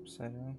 Сорян.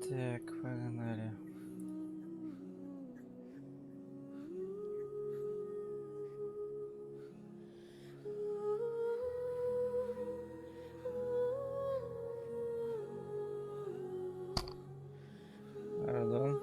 Так, погнали. Пардон.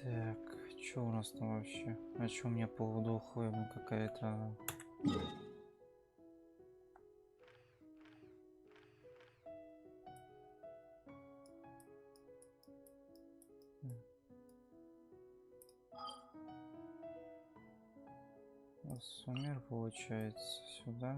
Так, что у нас там вообще? А что у меня полудохлая какая-то? Сумер получается сюда.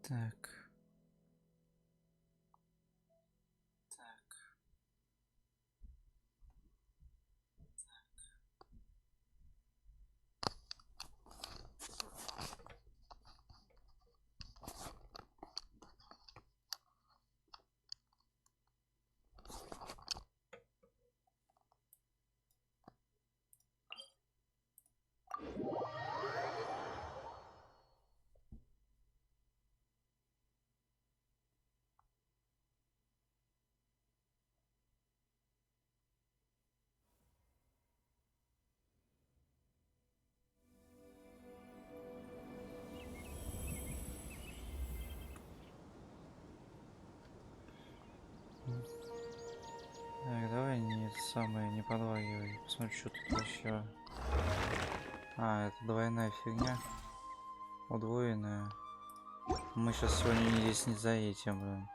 Так. Так, давай не самое, не подлагивай. Посмотри, что тут вообще. А, это двойная фигня. Удвоенная. Мы сейчас сегодня здесь не за этим, блин.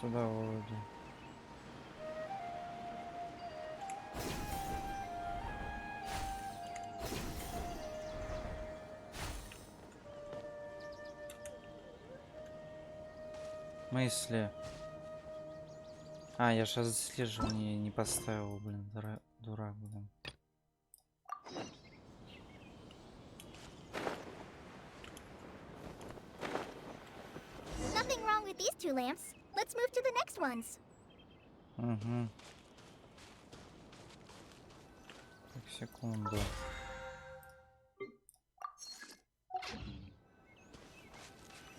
Сюда вроде. Мысли. А, я сейчас отслеживание не поставил, блин, дурак, блин. Nothing wrong with these two lamps. Let's move to the next ones. Угу. Так, секунду.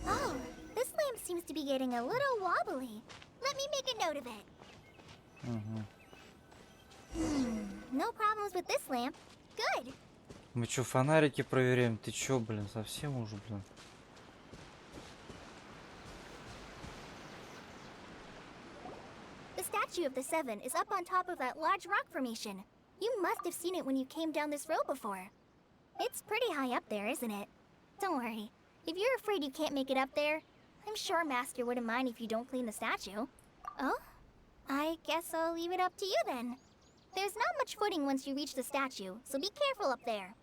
Oh, this lamp seems to be getting a little wobbly. Let me make a note of it. Угу. No problems with this lamp. Good. Мы чё, фонарики проверяем? Ты чё, блин, совсем уже, блин? The statue of the Seven is up on top of that large rock formation. You must have seen it when you came down this road before. It's pretty high up there, isn't it? Don't worry. If you're afraid you can't make it up there, I'm sure Master wouldn't mind if you don't clean the statue. Oh? I guess I'll leave it up to you then. There's not much footing once you reach the statue, so be careful up there.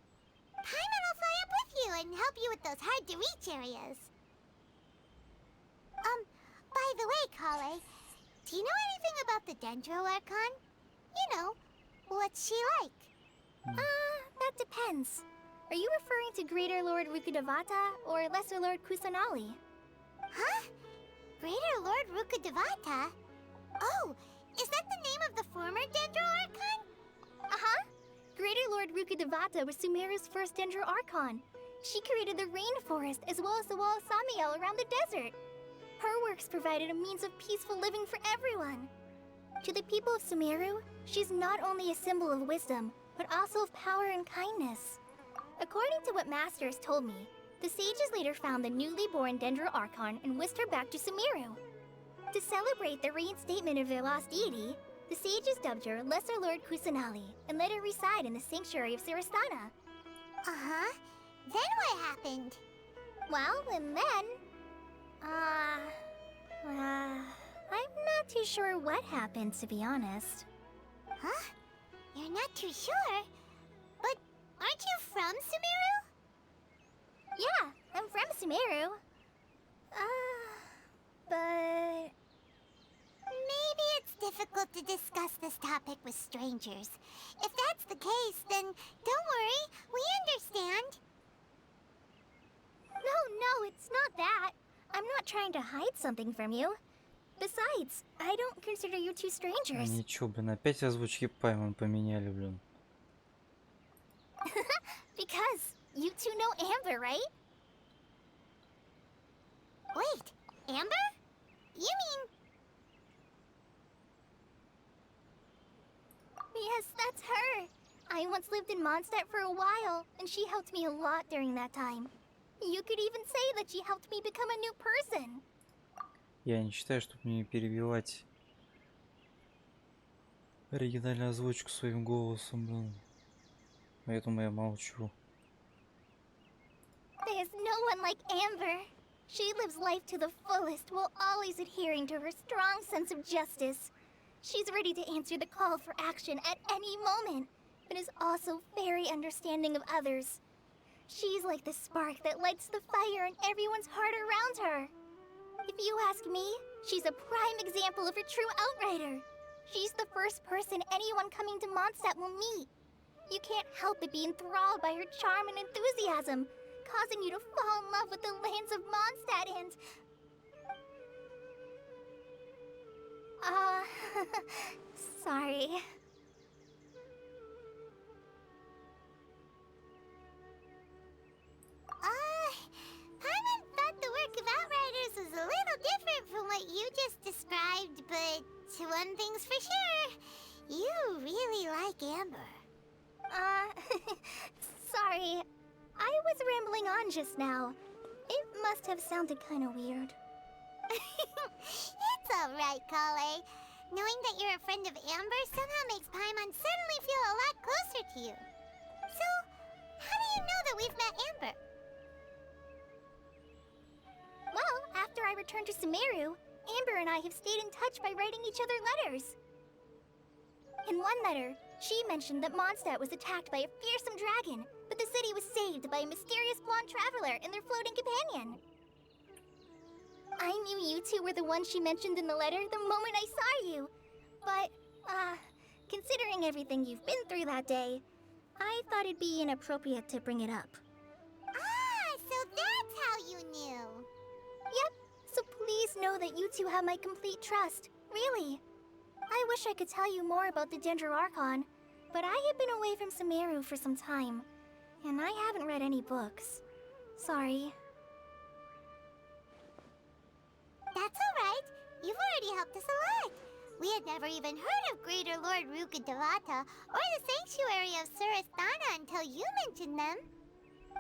Paimon will fly up with you and help you with those hard-to-reach areas. By the way, Kale, do you know anything about the Dendro Archon? You know, what's she like? That depends. Are you referring to Greater Lord Rukudavata or Lesser Lord Kusanali? Huh? Greater Lord Rukudavata? Oh, is that the name of the former Dendro Archon? Uh-huh. Greater Lord Rukudavata was Sumeru's first Dendro Archon. She created the rainforest as well as the wall of Samiel around the desert. Her works provided a means of peaceful living for everyone. To the people of Sumeru, she's not only a symbol of wisdom, but also of power and kindness. According to what Master has told me, the sages later found the newly born Dendro Archon and whisked her back to Sumeru. To celebrate the reinstatement of their lost deity, the sages dubbed her Lesser Lord Kusanali and let her reside in the sanctuary of Sarastana. Uh-huh. Then what happened? Well, and then... I'm not too sure what happened, to be honest. Huh? You're not too sure? But aren't you from Sumeru? Yeah, I'm from Sumeru. But... Maybe it's difficult to discuss this topic with strangers. If that's the case, then don't worry, we understand. No, it's not that. I'm not trying to hide something from you. Besides, I don't consider you two strangers. Ничего, блин, опять озвучки Паймон поменяли, блин. Because you two know Amber, right? Wait, Amber? You mean... Yes, that's her. I once lived in Mondstadt for a while, and she helped me a lot during that time. You could even say that she helped me become a new person. Я не считаю, чтобы мне перебивать оригинальную озвучку своим голосом, блин. Поэтому я молчу. There's no one like Amber. She lives life to the fullest while always adhering to her strong sense of justice. She's ready to answer the call for action at any moment, but is also very understanding of others. She's like the spark that lights the fire in everyone's heart around her. If you ask me, she's a prime example of a true outrider. She's the first person anyone coming to Mondstadt will meet. You can't help but be enthralled by her charm and enthusiasm, causing you to fall in love with the lands of Mondstadt and... sorry. Paimon thought the work of Outriders was a little different from what you one thing's for sure. You really like Amber. Sorry. I was rambling on just now. It must have sounded kind of weird. It's alright, Kale. Knowing that you're a friend of Amber somehow makes Paimon suddenly feel a lot closer to you. So, how do you know that we've met Amber? Well, after I returned to Sumeru, Amber and I have stayed in touch by writing each other letters. In one letter, she mentioned that Mondstadt was attacked by a fearsome dragon, but the city was saved by a mysterious blonde traveler and their floating companion. I knew you two were the ones she mentioned in the letter the moment I saw you. But, considering everything you've been through that day, I thought it'd be inappropriate to bring it up. Ah, so that's how you knew. Yep, so please know that you two have my complete trust, really. I wish I could tell you more about the Dendroarchon, but I have been away from Sumeru for some time, and I haven't read any books. Sorry. That's alright. You've already helped us a lot. We had never even heard of Greater Lord Rukkhadevata or the Sanctuary of Surasthana until you mentioned them.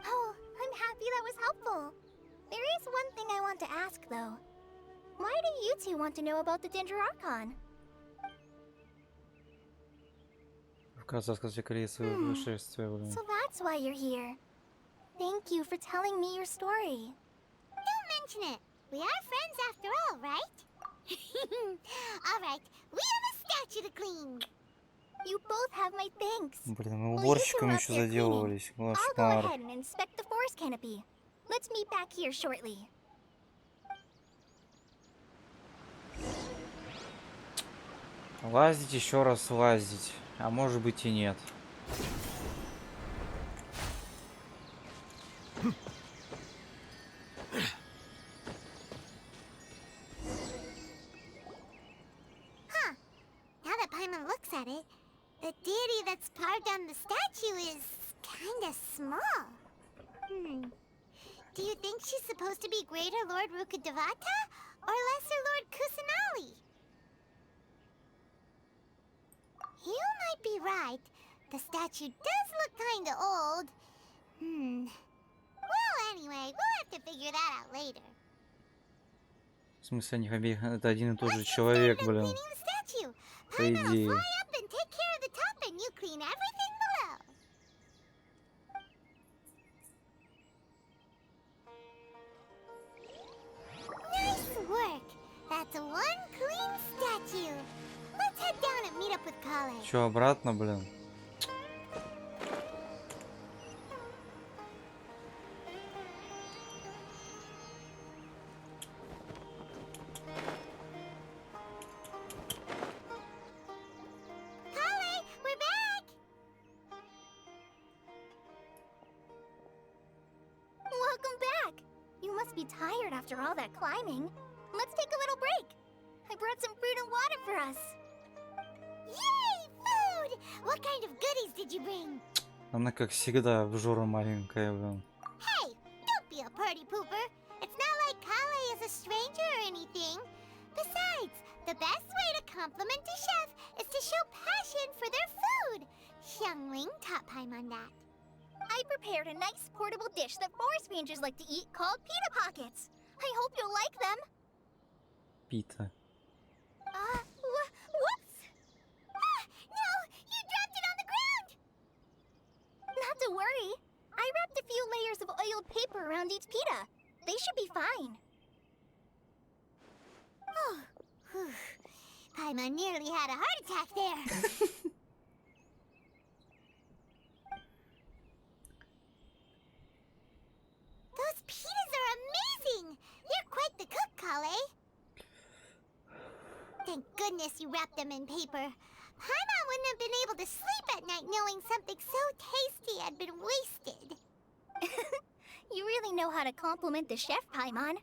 Oh, I'm happy that was helpful. There is one thing I want to ask, though. Why do you two want to know about the Dendroarchon? Вкратце рассказать о секрете своего путешествия, блин. So that's why you're here. Thank you for telling me your story. Don't mention it. We are friends after all, right? Alright, we have a statue to clean. You both have my thanks. Блин, мы Well, you уборщиком two еще out there заделывались. I'll go Кошмар. ahead and inspect the forest canopy. Let's meet back here shortly. Лазить, еще раз лазить. А может быть и нет. Now that Paimon looks at it, the deity that's carved on the statue is kinda small. Do you think she's supposed to be Greater Lord Rukkhadevata or Lesser Lord Kusanali? You might be right. The statue does look kinda old. Well, anyway, we'll have to figure that out later. В смысле, они обеих это один и тот же Let's get человек, started on блин. cleaning the statue. По Paimon will идее. fly up and take care of the top, and you clean everything below. Nice work. That's one clean statue. Let's head down and meet up with Kale. Че, обратно, блин? Kale, we're back. Welcome back. You must be tired after all that climbing. Let's take a little break. I brought some fruit and water for us. Yay, food! What kind of goodies did you bring? Она, как всегда, обжора маленькая, блин. Hey, don't be a party pooper. It's not like Kale is a stranger or anything. Besides, the best way to compliment a chef is to show passion for their food. Xiangling taught Paimon that. I prepared a nice portable dish that forest rangers like to eat called pita pockets. I hope you'll like them. Пита. Whoops! No, you dropped it on the ground! Not to worry. I wrapped a few layers of oiled paper around each pita. They should be fine. Oh, whew. Paimon nearly had a heart attack there. Those pitas are amazing! You're quite the cook, Kale. Thank goodness you wrapped them in paper. Paimon wouldn't have been able to sleep at night knowing something so tasty had been wasted. You really know how to compliment the chef, Paimon.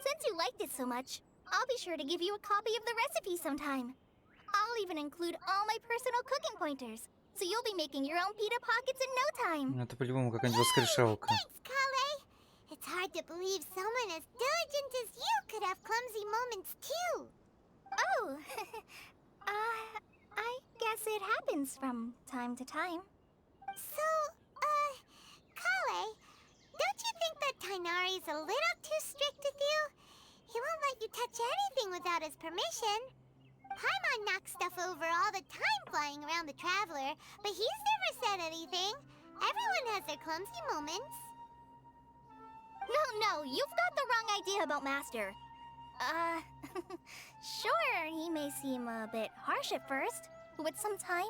Since you liked it so much, I'll be sure to give you a copy of the recipe sometime. I'll even include all my personal cooking pointers, so you'll be making your own pita pockets in no time. Это по-любому какая-нибудь воскрешалка. Thanks, Kale. It's hard to believe someone as diligent as you could have clumsy moments too. Oh, Oh, I guess it happens from time to time. So, Kale, don't you think that Tainari's a little too strict with you? He won't let you touch anything without his permission. Paimon knocks stuff over all the time flying around the Traveler, but he's never said anything. Everyone has their clumsy moments. No, you've got the wrong idea about Master. Sure, he may seem a bit harsh at first, but with some time,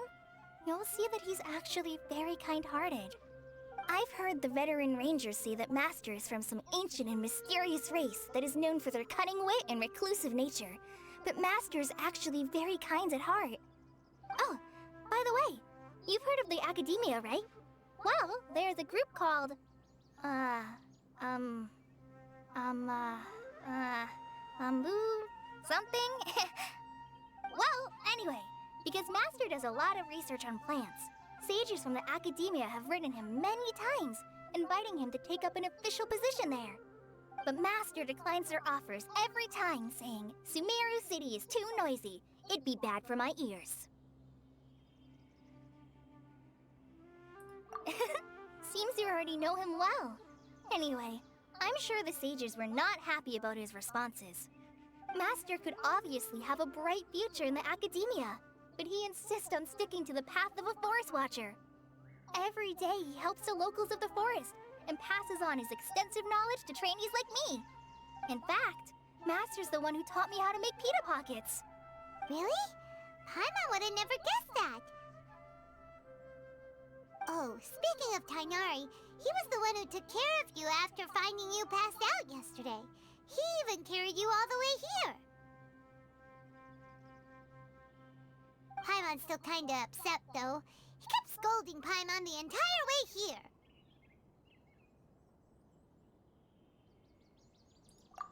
you'll see that he's actually very kind-hearted. I've heard the veteran rangers say that Master is from some ancient and mysterious race that is known for their cunning wit and reclusive nature. But Master's actually very kind at heart. Oh, by the way, you've heard of the Academia, right? Well, there's a group called... something? Well, anyway, because Master does a lot of research on plants, sages from the Academia have written him many times, inviting him to take up an official position there. But Master declines their offers every time, saying, Sumeru City is too noisy. It'd be bad for my ears. Seems you already know him well. Anyway, I'm sure the sages were not happy about his responses. Master could obviously have a bright future in the Academia, but he insists on sticking to the path of a forest watcher. Every day he helps the locals of the forest and passes on his extensive knowledge to trainees like me. In fact, Master's the one who taught me how to make pita pockets. Really? Paimon would have never guessed that. Oh, speaking of Tainari, he was the one who took care of you after finding you passed out yesterday. He even carried you all the way here. Paimon's still kinda upset, though. He kept scolding Paimon the entire way here.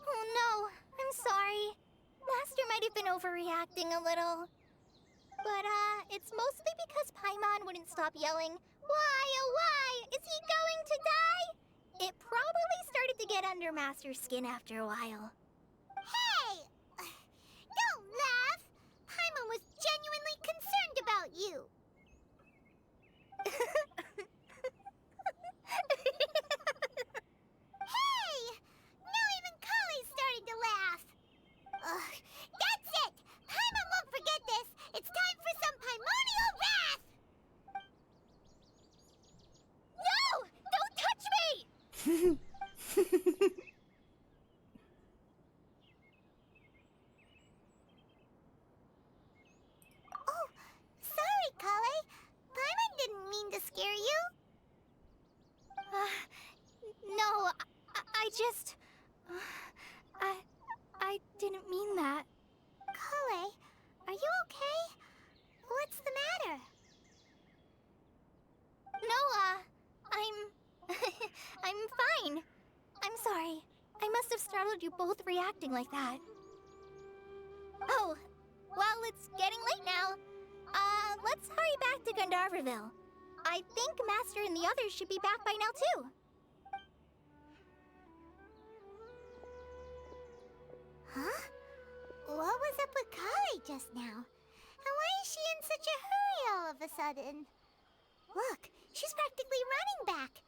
Oh no, I'm sorry. Master might have been overreacting a little. But, it's mostly because Paimon wouldn't stop yelling, Why, oh why, is he going to die? It probably started to get under Master's skin after a while. Hey! Don't laugh! Paimon was genuinely concerned about you. Hey! Now even Kale's starting to laugh. That's it! Paimon won't forget this! It's time for some Paimonial wrath! No! Don't touch me! Oh, sorry, Kale. Paimon didn't mean to scare you. No, I just... I didn't mean that. Kale, are you okay? What's the matter? No, I'm fine. I'm sorry. I must have startled you both reacting like that. Oh, well, it's getting late now. Let's hurry back to Gandharville. I think Master and the others should be back by now, too. Huh? What was up with Kale just now? And why is she in such a hurry all of a sudden? Look, she's practically running back.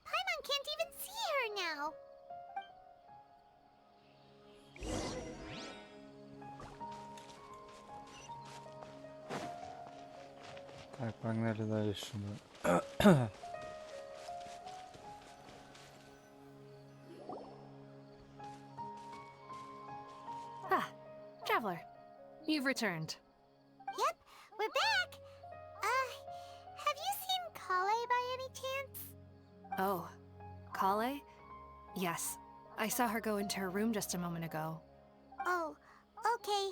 Paimon can't even see her now. Так, погнали дальше. Traveler, you've returned. Yep, we're back. Have you seen Kale by any chance? Oh, Kale? Yes, I saw her go into her room just a moment ago. Oh, okay.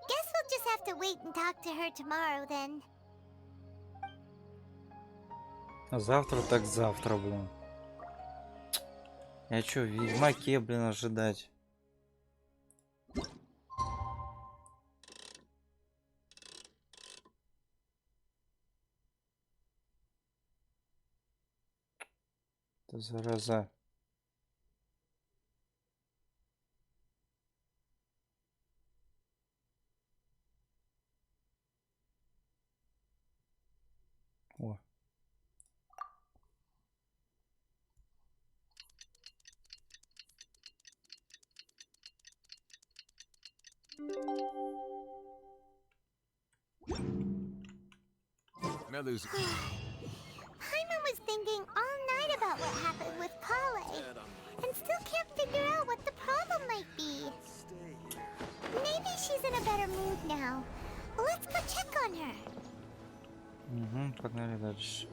Guess we'll just have to wait and talk to her tomorrow then. А завтра так завтра, блин. Я чё, в Ведьмаке, блин, ожидать? Это зараза. Melu's. Paimon was thinking all night about what happened with Kale, and still can't figure out what the problem might be. Maybe she's in a better mood now. Let's go check on her. Угу, погнали дальше.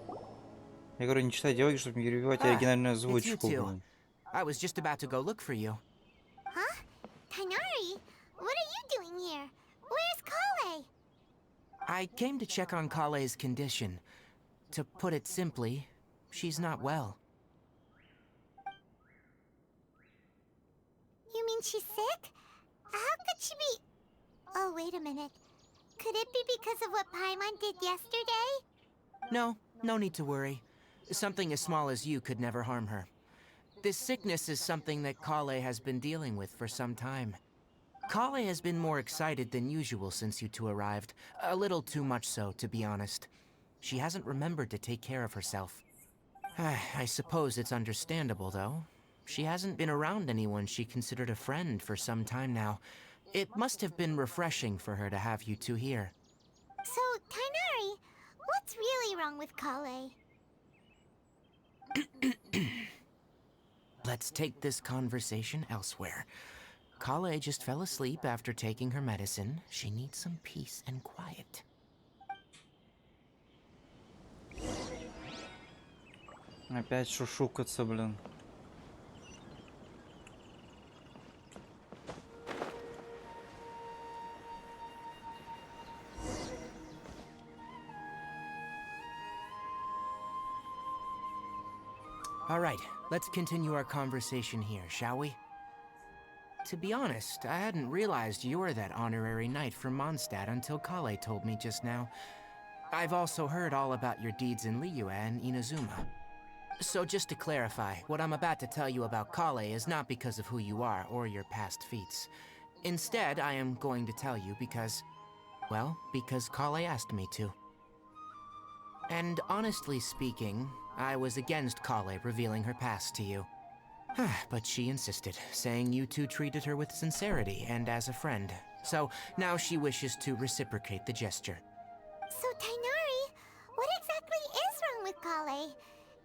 Я говорю, не читай диалоги, чтобы не перебивать Ah, оригинальную it's you озвучку, two. блин. I was just about to go look for you. Huh? Tainari? What are you doing here? Where's Kale? I came to check on Kale's condition. To put it simply, she's not well. You mean she's sick? How could she be... Oh, wait a minute. Could it be because of what Paimon did yesterday? No need to worry. Something as small as you could never harm her. This sickness is something that Kale has been dealing with for some time. Kale has been more excited than usual since you two arrived. A little too much so, to be honest. She hasn't remembered to take care of herself. I suppose it's understandable, though. She hasn't been around anyone she considered a friend for some time now. It must have been refreshing for her to have you two here. So, Tainari, what's really wrong with Kale? Let's take this conversation elsewhere. Kale just fell asleep after taking her medicine. She needs some peace and quiet. Опять шушукаться, блин. All right, let's continue our conversation here, shall we? To be honest, I hadn't realized you were that honorary knight from Mondstadt until Kale told me just now. I've also heard all about your deeds in Liyue and Inazuma. So just to clarify, what I'm about to tell you about Kale is not because of who you are or your past feats. Instead, I am going to tell you because, well, because Kale asked me to. And honestly speaking, I was against Kale revealing her past to you. But she insisted, saying you two treated her with sincerity and as a friend. So now she wishes to reciprocate the gesture. So, Tainari, what exactly is wrong with Kale?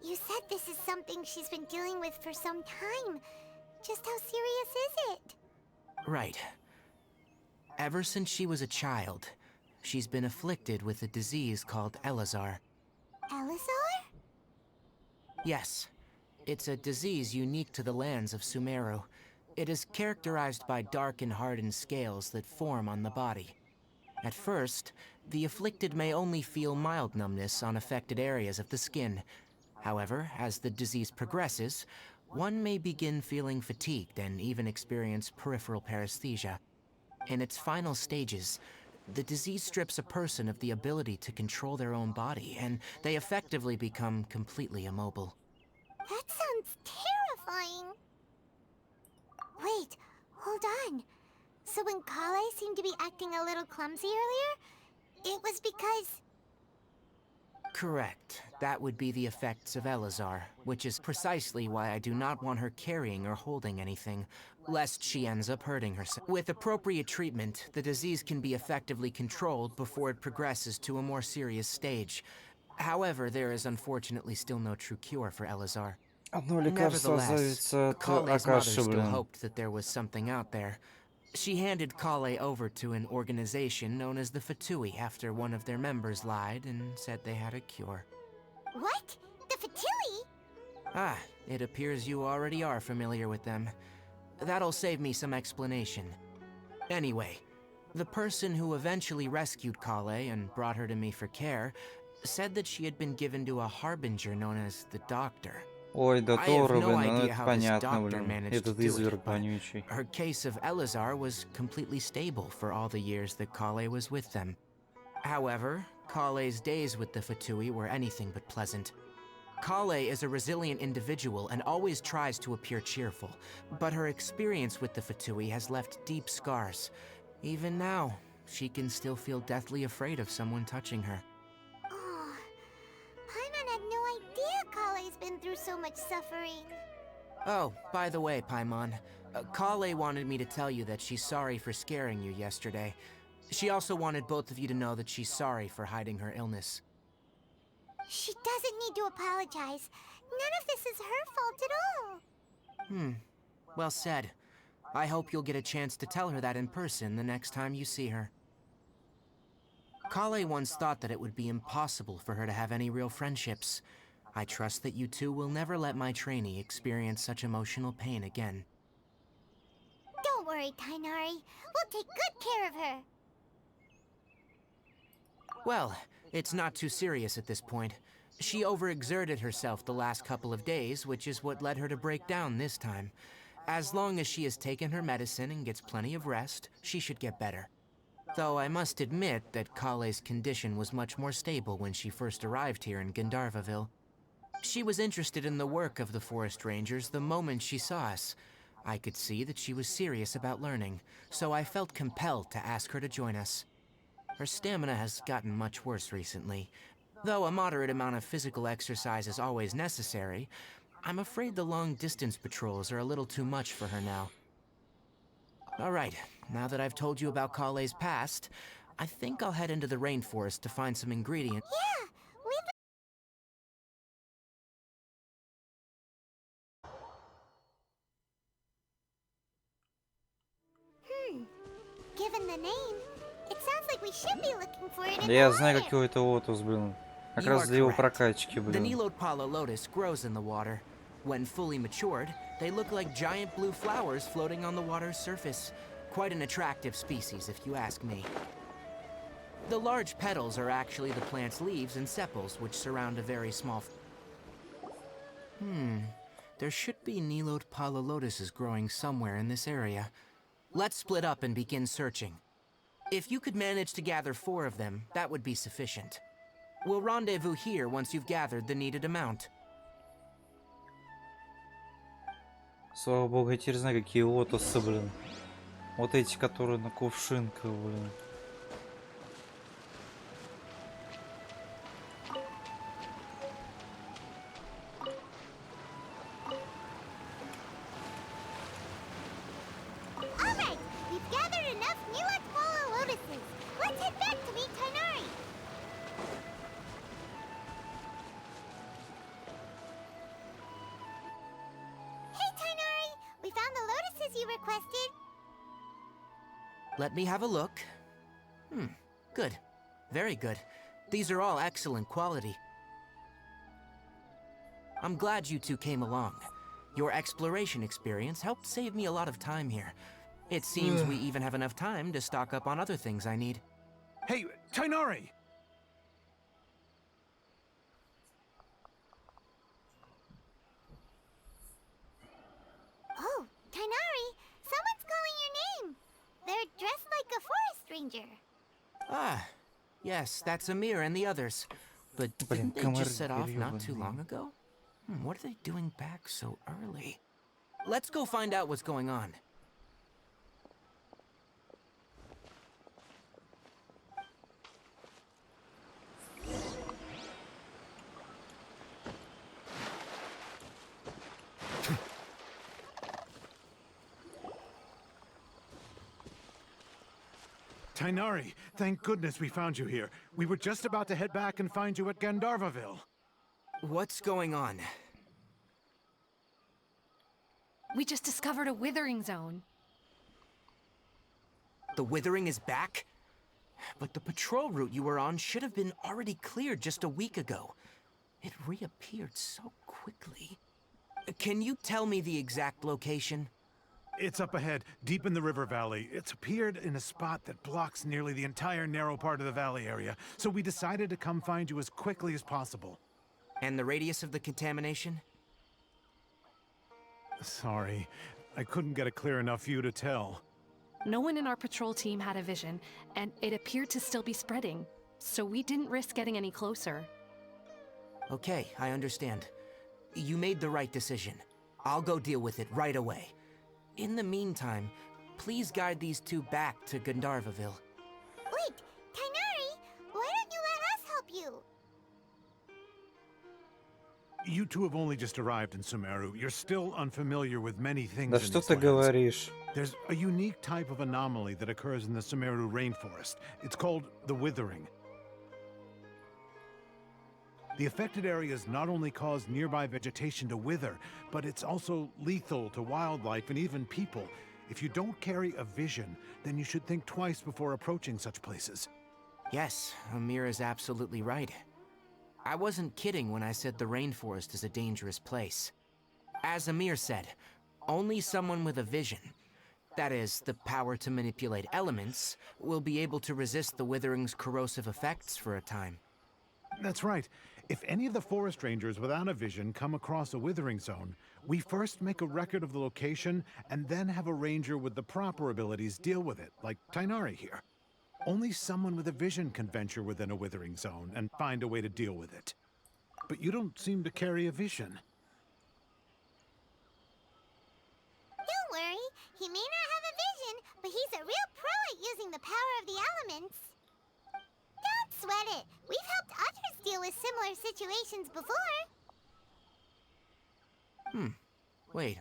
You said this is something she's been dealing with for some time. Just how serious is it? Right. Ever since she was a child, she's been afflicted with a disease called Elazar. Elazar? Yes. It's a disease unique to the lands of Sumeru. It is characterized by dark and hardened scales that form on the body. At first, the afflicted may only feel mild numbness on affected areas of the skin. However, as the disease progresses, one may begin feeling fatigued and even experience peripheral paresthesia. In its final stages, the disease strips a person of the ability to control their own body, and they effectively become completely immobile. That sounds terrifying. Wait, hold on. So when Kale seemed to be acting a little clumsy earlier, it was because... Correct. That would be the effects of Elazar, which is precisely why I do not want her carrying or holding anything, lest she ends up hurting herself. With appropriate treatment, the disease can be effectively controlled before it progresses to a more serious stage. However, there is unfortunately still no true cure for Elazar. Одно лекарство Nevertheless, завится от Kale's mother Акаши, still блин. hoped that there was something out there. She handed Kale over to an organization known as the Fatui after one of their members lied and said they had a cure. What? The Fatui? Ah, it appears you already are familiar with them. That'll save me some explanation. Anyway, the person who eventually rescued Kale and brought her to me for care said that she had been given to a harbinger known as the Doctor. Ой, да I have Тора, no блин, ну idea это how this понятно, doctor блин. managed Этот to do изверг it, but вонючий. her case of Elazar was completely stable for all the years that Kale was with them. However, Kale's days with the Fatui were anything but pleasant. Kale is a resilient individual and always tries to appear cheerful, but her experience with the Fatui has left deep scars. Even now, she can still feel deathly afraid of someone touching her. Oh, Paimon had no idea Kale's been through so much suffering. Oh, by the way, Paimon, Kale wanted me to tell you that she's sorry for scaring you yesterday. She also wanted both of you to know that she's sorry for hiding her illness. She doesn't need to apologize. None of this is her fault at all. Well said. I hope you'll get a chance to tell her that in person the next time you see her. Kale once thought that it would be impossible for her to have any real friendships. I trust that you two will never let my trainee experience such emotional pain again. Don't worry, Tainari. We'll take good care of her. Well, it's not too serious at this point. She overexerted herself the last couple of days, which is what led her to break down this time. As long as she has taken her medicine and gets plenty of rest, she should get better. Though I must admit that Kale's condition was much more stable when she first arrived here in Gandharvaville. She was interested in the work of the forest rangers the moment she saw us. I could see that she was serious about learning, so I felt compelled to ask her to join us. Her stamina has gotten much worse recently. Though a moderate amount of physical exercise is always necessary, I'm afraid the long-distance patrols are a little too much for her now. Alright, now that I've told you about Kale's past, I think I'll head into the rainforest to find some ingredients. Yeah, given the name, it sounds like we should be looking for it in Да я the знаю, water. какой это лотос, блин. Как You раз are для его correct. прокачки, The блин. Nilot Pala lotus grows in the water. When fully matured, they look like giant blue flowers floating on the water's surface. Quite an attractive species, if you ask me. The large petals are actually the plant's leaves and sepals, which surround a very small... There should be Nilot Pala lotuses growing somewhere in this area. Let's split up and begin searching. If you could manage to gather 4 of them, that would be sufficient. We'll rendezvous here once you've gathered the needed amount. Слава богу, я теперь знаю, какие лотосы, блин. Вот эти, которые на кувшинках, блин. Alright, we've gathered enough Nilot Pala lotuses. Let's head back to meet Tainari. Hey, Tainari! We found the lotuses you requested. Let me have a look. Good. Very good. These are all excellent quality. I'm glad you two came along. Your exploration experience helped save me a lot of time here. It seems we even have enough time to stock up on other things I need. Hey, Tainari! Oh, Tainari, someone's calling your name. They're dressed like a forest ranger. Ah, yes, that's Amir and the others. But didn't they just set off not too long ago? What are they doing back so early? Let's go find out what's going on. Tainari, thank goodness we found you here. We were just about to head back and find you at Gandharvaville. What's going on? We just discovered a withering zone. The withering is back? But the patrol route you were on should have been already cleared just a week ago. It reappeared so quickly. Can you tell me the exact location? It's up ahead, deep in the river valley. It's appeared in a spot that blocks nearly the entire narrow part of the valley area, so we decided to come find you as quickly as possible. And the radius of the contamination? Sorry, I couldn't get a clear enough view to tell. No one in our patrol team had a vision, and it appeared to still be spreading. So we didn't risk getting any closer. Okay, I understand. You made the right decision. I'll go deal with it right away. In the meantime, please guide these two back to Gandharvaville. Wait, Tainari, why don't you let us help you? You two have only just arrived in Sumeru. You're still unfamiliar with many things Да in что these ты lands. говоришь? There's a unique type of anomaly that occurs in the Sumeru rainforest. It's called the withering. The affected areas not only cause nearby vegetation to wither, but it's also lethal to wildlife and even people. If you don't carry a vision, then you should think twice before approaching such places. Yes, Amir is absolutely right. I wasn't kidding when I said the rainforest is a dangerous place. As Amir said, only someone with a vision, that is, the power to manipulate elements, will be able to resist the withering's corrosive effects for a time. That's right. If any of the forest rangers without a vision come across a withering zone, we first make a record of the location and then have a ranger with the proper abilities deal with it, like Tainari here. Only someone with a vision can venture within a withering zone and find a way to deal with it. But you don't seem to carry a vision. Don't worry, he may not have a vision, but he's a real pro at using the power of the elements. Don't sweat it. We've helped others deal with similar situations before. Wait,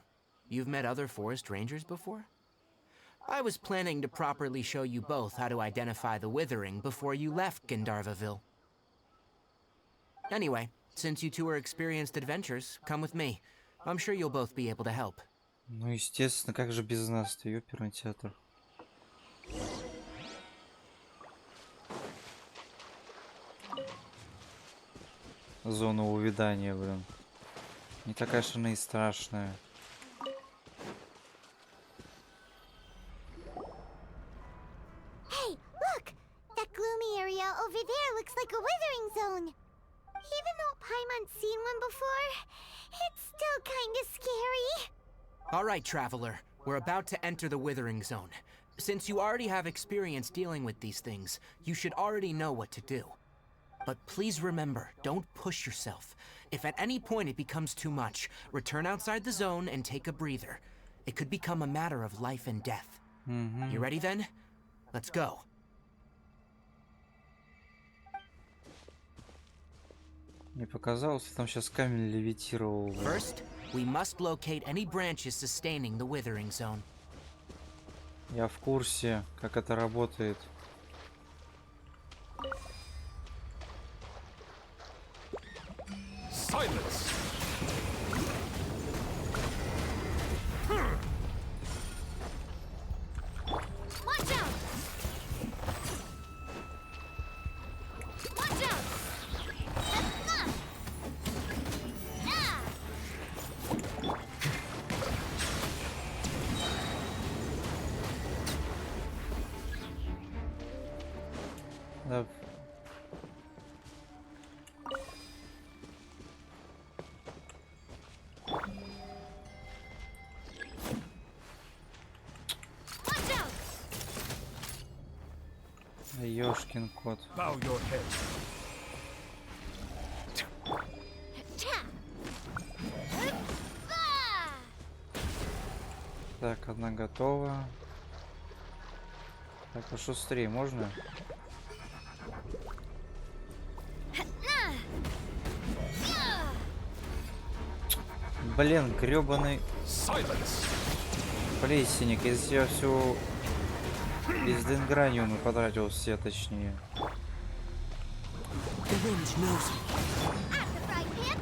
you've met other forest rangers before? I was planning to properly show you both how to identify the withering before you left Gandharvaville. Anyway, since you two are experienced adventurers, come with me. I'm sure you'll both be able to help. Ну, естественно, как же без нас-то, ёперный театр. Зона увядания, блин. Не такая же она и страшная. Hey, look! That gloomy area over there looks like a withering zone. Even though Paimon's seen one before, it's still kinda scary. All right, Traveler. We're about to enter the withering zone. Since you already have experience dealing with these things, you should already know what to do. But please remember, don't push yourself. If at any point it becomes too much, return outside the zone and take a breather. It could become a matter of life and death. You ready then? Let's go. Мне показалось, там сейчас камень левитировал. First, we must locate any branches sustaining the withering zone. Я в курсе, как это работает. Silence! Watch out! Watch out! Да. Watch out! Ёшкин кот. Bow your head. Cha! Так, одна готова. Так, пошустрее, можно? Блин, грёбаный Silence! плесенник. Если я всю из денграниума потратил все, точнее. The wind knows me. At the frying pan!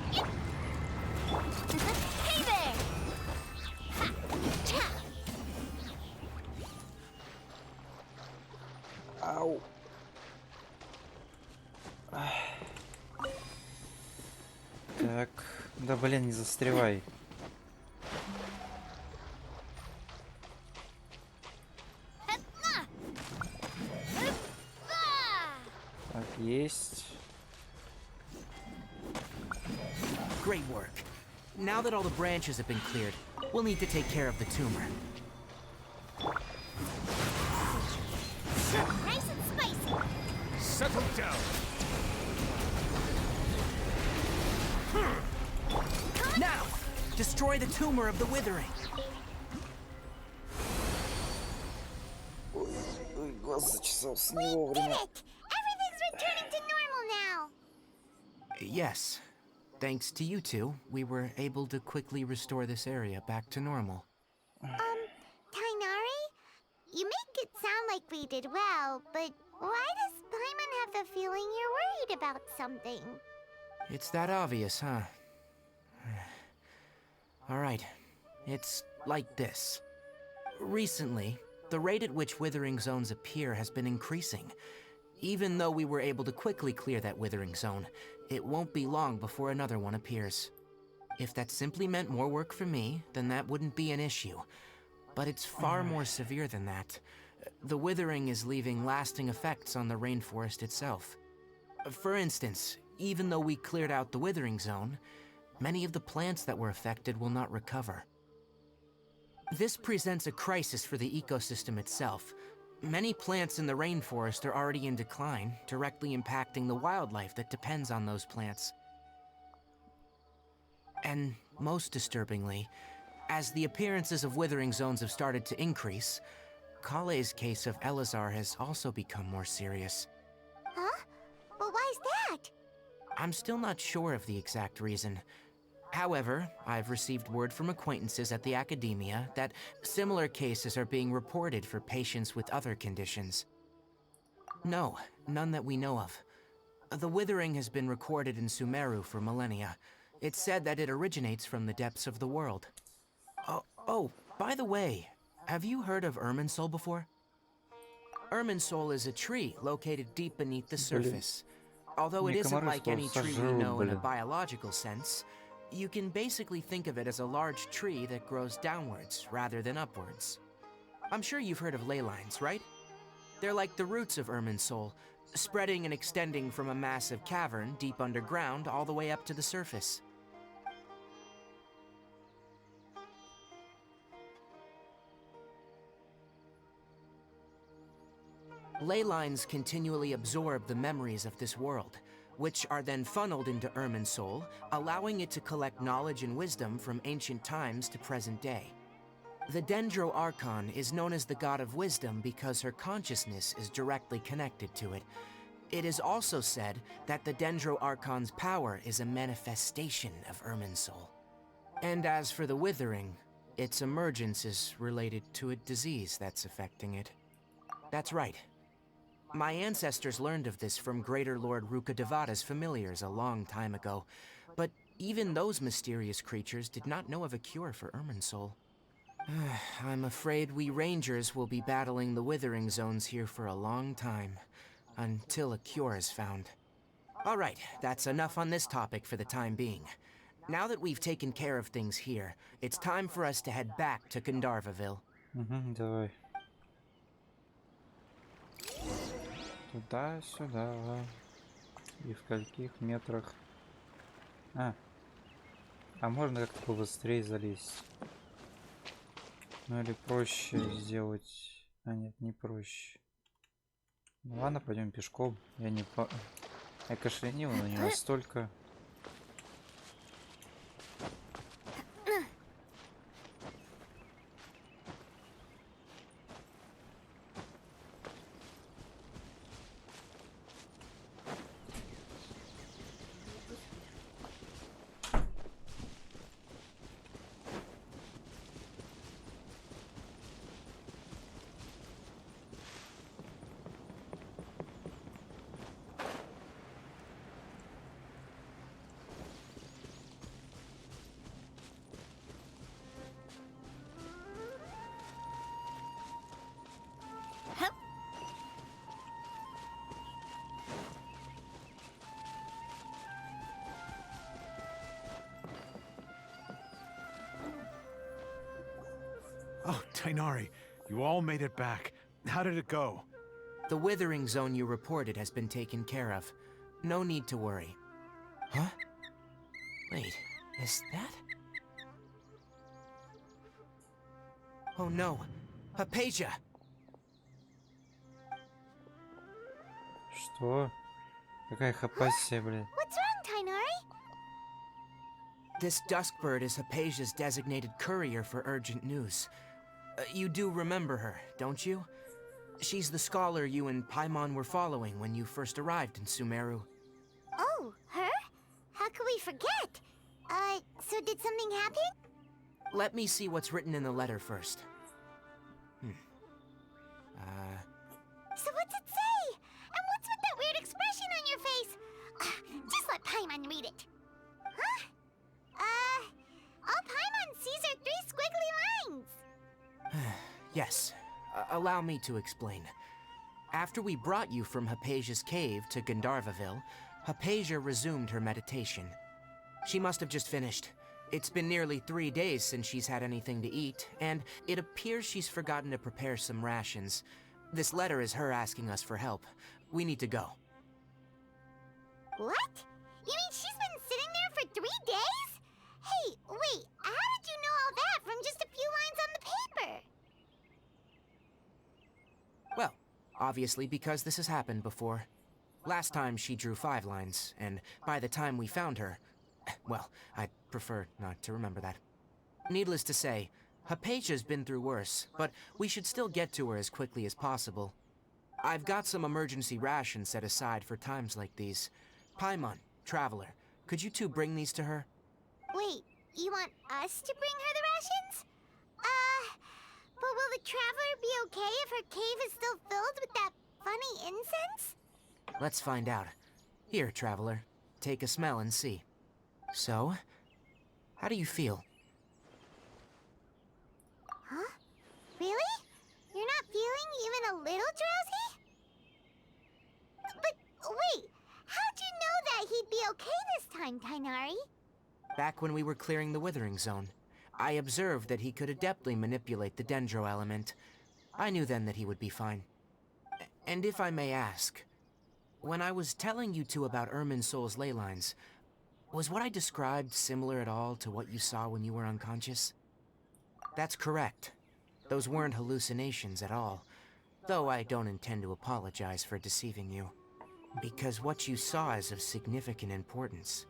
Hey there! Ha! Cha! Ау. Так, да блин, не застревай. Так, есть. Great work. Now that all the branches have been cleared, we'll need to take care of the tumor. Nice and spicy. Settle down! Now, destroy the tumor of the withering. Ой, глаз зачесался не Did вовремя. it! Everything's returning to normal now. Yes. Thanks to you two, we were able to quickly restore this area back to normal. Tainari? You make it sound like we did well, but why does Paimon have the feeling you're worried about something? It's that obvious, huh? Alright, it's like this. Recently, the rate at which withering zones appear has been increasing. Even though we were able to quickly clear that withering zone, it won't be long before another one appears. If that simply meant more work for me, then that wouldn't be an issue. But it's far more severe than that. The withering is leaving lasting effects on the rainforest itself. For instance, even though we cleared out the withering zone, many of the plants that were affected will not recover. This presents a crisis for the ecosystem itself. Many plants in the rainforest are already in decline, directly impacting the wildlife that depends on those plants. And most disturbingly, as the appearances of withering zones have started to increase, Kale's case of Elazar has also become more serious. Huh? Well, why's that? I'm still not sure of the exact reason. However, I've received word from acquaintances at the academia that similar cases are being reported for patients with other conditions. No, none that we know of. The withering has been recorded in Sumeru for millennia. It's said that it originates from the depths of the world. Oh, by the way, have you heard of Irminsul before? Irminsul is a tree located deep beneath the surface. Although it isn't like any tree we know in a biological sense, you can basically think of it as a large tree that grows downwards rather than upwards. I'm sure you've heard of ley lines, right? They're like the roots of Irminsul, spreading and extending from a massive cavern deep underground all the way up to the surface. Ley lines continually absorb the memories of this world, which are then funneled into Irminsul, allowing it to collect knowledge and wisdom from ancient times to present day. The Dendro Archon is known as the god of wisdom because her consciousness is directly connected to it. It is also said that the Dendro Archon's power is a manifestation of Irminsul. And as for the withering, its emergence is related to a disease that's affecting it. That's right. My ancestors learned of this from Greater Lord Rukkhadevata's familiars a long time ago, but even those mysterious creatures did not know of a cure for Irminsul. I'm afraid we rangers will be battling the withering zones here for a long time, until a cure is found. Alright, that's enough on this topic for the time being. Now that we've taken care of things here, it's time for us to head back to Gandharvaville. Давай. Туда-сюда. И в скольких метрах? А можно как-то побыстрее залезть? Ну или проще сделать... А нет, не проще. Ну ладно, пойдем пешком. Я не по... Я кашлянил, но не настолько. Oh, Tainari, you all made it back. How did it go? The withering zone you reported has been taken care of. No need to worry. Huh? Wait, is that? Oh no, Hypatia! Что? Какая хапасия, блин? What's wrong, Tainari? This Duskbird is Hypatia's designated courier for urgent news. You do remember her, don't you? She's the scholar you and Paimon were following when you first arrived in Sumeru. Oh, her? How could we I forget. So did something happen? Let me see what's written in the letter first. So what's it say? And what's with that weird expression on your face? Just let Paimon read it. Huh? All Paimon sees are 3 squiggly lines. Yes, allow me to explain. After we brought you from Hypatia's cave to Gandharvaville, Hypatia resumed her meditation. She must have just finished. It's been nearly 3 days since she's had anything to eat, and it appears she's forgotten to prepare some rations. This letter is her asking us for help. We need to go. What? You mean she's been sitting there for 3 days? Hey, wait, how did you know all that from just a few lines on the paper? Well, obviously because this has happened before. Last time she drew 5 lines, and by the time we found her... Well, I'd prefer not to remember that. Needless to say, Hypatia's been through worse, but we should still get to her as quickly as possible. I've got some emergency rations set aside for times like these. Paimon, Traveler, could you 2 bring these to her? Wait, you want us to bring her the rations? But will the Traveler be okay if her cave is still filled with that funny incense? Let's find out. Here, Traveler, take a smell and see. So, how do you feel? Huh? Really? You're not feeling even a little drowsy? But wait, how'd you know that he'd be okay this time, Tainari? Back when we were clearing the Withering Zone, I observed that he could adeptly manipulate the Dendro element. I knew then that he would be fine. And if I may ask, when I was telling you 2 about Irminsul's ley lines, was what I described similar at all to what you saw when you were unconscious? That's correct. Those weren't hallucinations at all, though I don't intend to apologize for deceiving you. Because what you saw is of significant importance,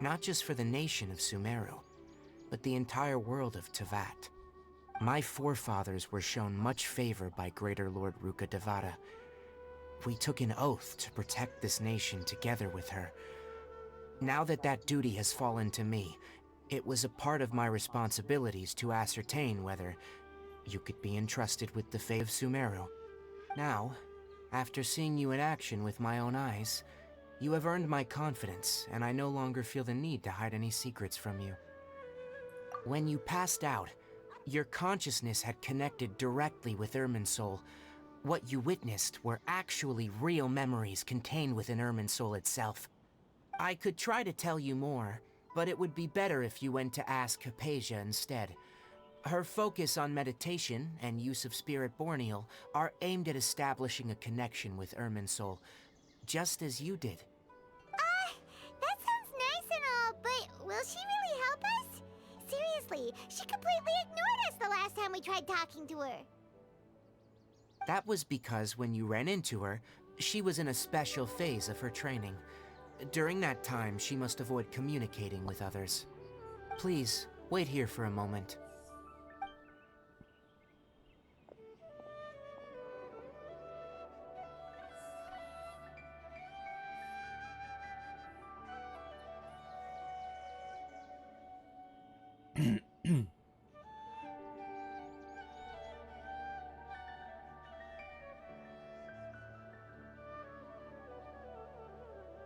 not just for the nation of Sumeru, but the entire world of Teyvat. My forefathers were shown much favor by Greater Lord Ruka Devata. We took an oath to protect this nation together with her. Now that that duty has fallen to me, it was a part of my responsibilities to ascertain whether you could be entrusted with the fate of Sumeru. Now, after seeing you in action with my own eyes, you have earned my confidence, and I no longer feel the need to hide any secrets from you. When you passed out, your consciousness had connected directly with Irminsul. What you witnessed were actually real memories contained within Irminsul itself. I could try to tell you more, but it would be better if you went to ask Hypatia instead. Her focus on meditation and use of Spirit Borneal are aimed at establishing a connection with Irminsul, just as you did. That sounds nice and all, but will she really help us? Seriously, she completely ignored us the last time we tried talking to her. That was because when you ran into her, she was in a special phase of her training. During that time, she must avoid communicating with others. Please, wait here for a moment.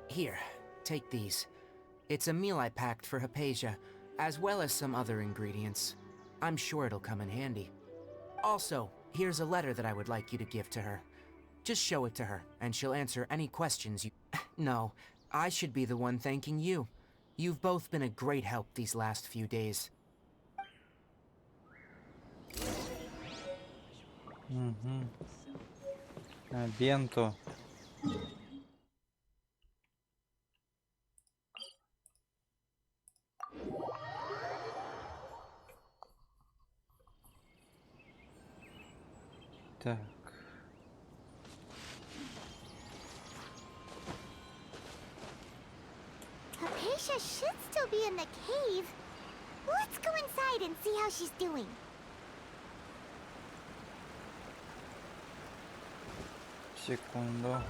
Here, take these. It's a meal I packed for Hypatia, as well as some other ingredients. I'm sure it'll come in handy. Also, here's a letter that I would like you to give to her. Just show it to her, and she'll answer any questions you... No, I should be the one thanking you. You've both been a great help these last few days. Бенто. Так. Hypatia should still be in the cave. Let's go inside and see how she's doing. Секунду.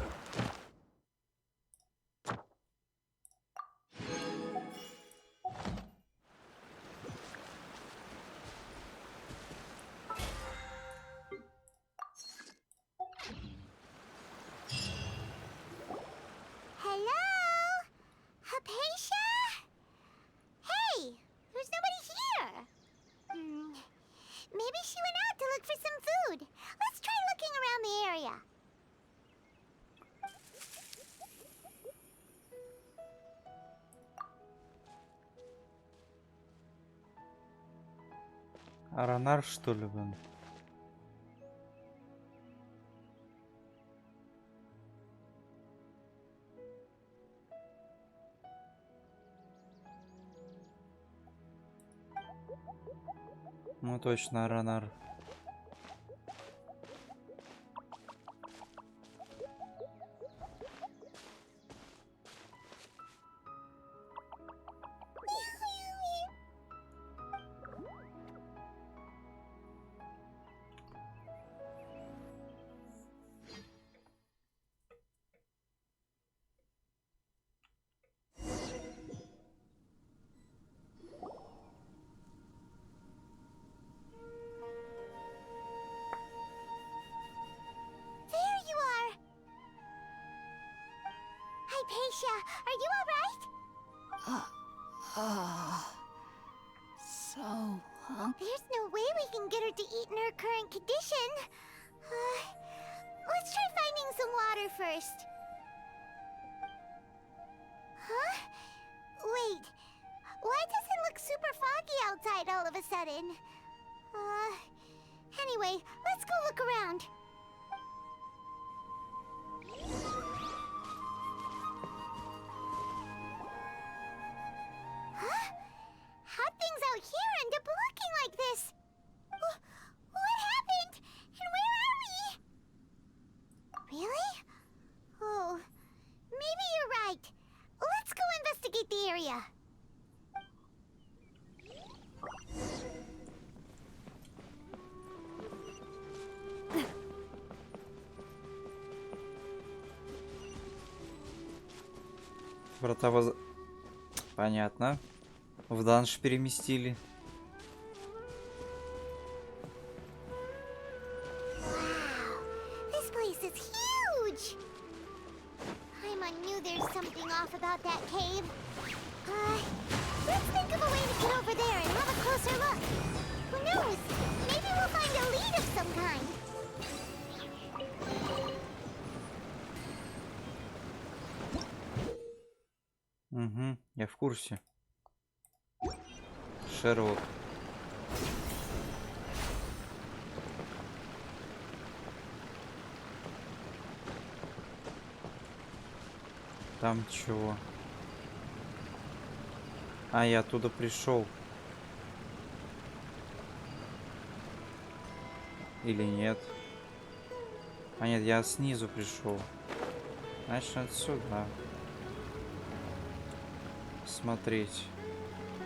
Аронар, что ли, блин? Ну точно, Аронар. There you are! Hypatia, are you alright? So hungry. There's no way we can get her to eat in her current condition. Let's try finding some water first. Huh? Wait. Why does it look super foggy outside all of a sudden? Anyway, let's go look around. Huh? How'd things out here end up looking like this? What happened? And where are we? Really? Oh, maybe you're right. Let's go investigate the area. Врата Понятно. В данж переместили. This place is huge! I knew there's something off about that cave. Let's think of a way to get over there and have a closer look. Who knows? Maybe we'll find a lead of some kind. Угу, я в курсе. Шерлок. Там чего? А, я оттуда пришел. Или нет? А нет, я снизу пришел. Значит, отсюда. Смотреть.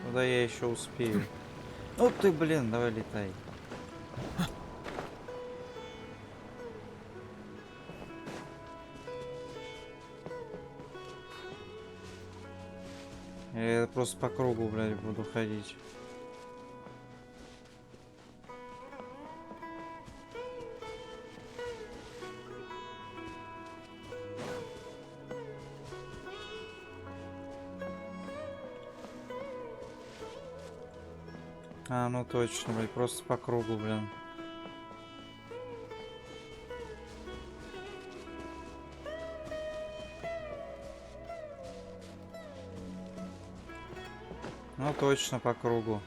Куда я еще успею? Ну ты, блин, давай летай. Я просто по кругу, блядь, буду ходить. А, ну точно, блядь, просто по кругу, блин. Ну точно по кругу.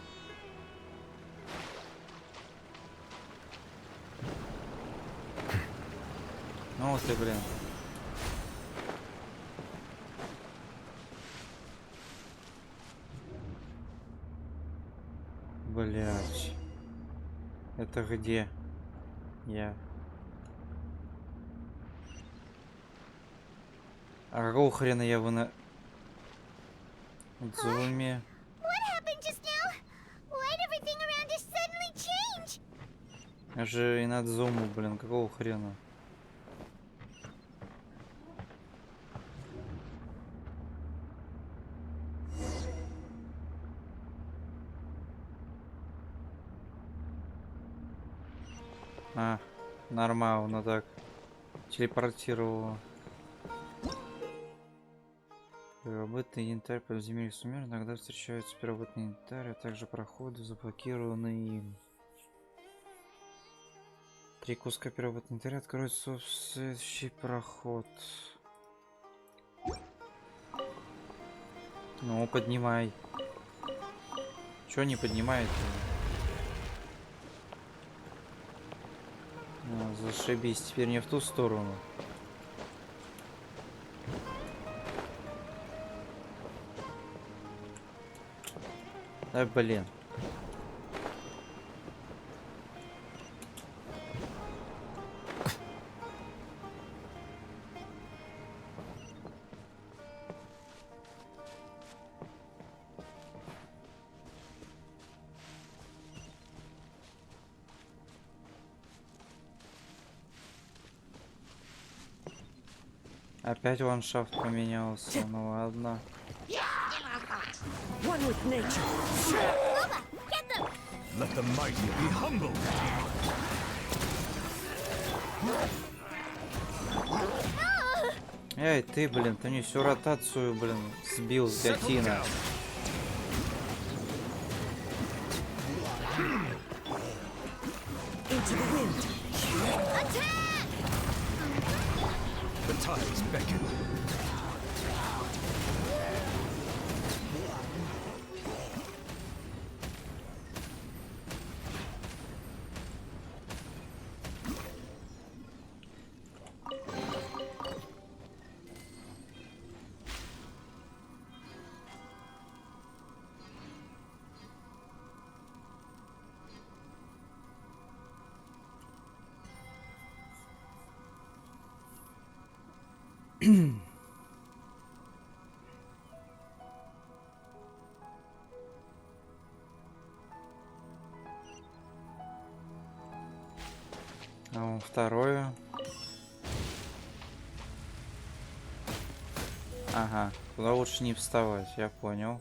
Ну ты, блин. Блять. Это где? Я. А какого хрена я на зуме? What happened just now? Why'd everything around us suddenly change? Я же и над зуму, блин, какого хрена? А, нормально так. Телепортировало. Первобытный янтарь подземелья сумер. Иногда встречаются первобытный янтарь, а также проходы, заблокированные им. 3 куска первобытного янтаря откроется в следующий проход. Ну, поднимай. Чё не поднимает? Ну, зашибись, теперь не в ту сторону. Да блин. Опять ландшафт поменялся, ну ладно. One with nature. Let the mighty be humbled. Эй, ты, блин, ты мне всю ротацию, блин, сбил, скотина. Into the wind. The tides beckon. А вон второе. Ага, куда лучше не вставать, я понял.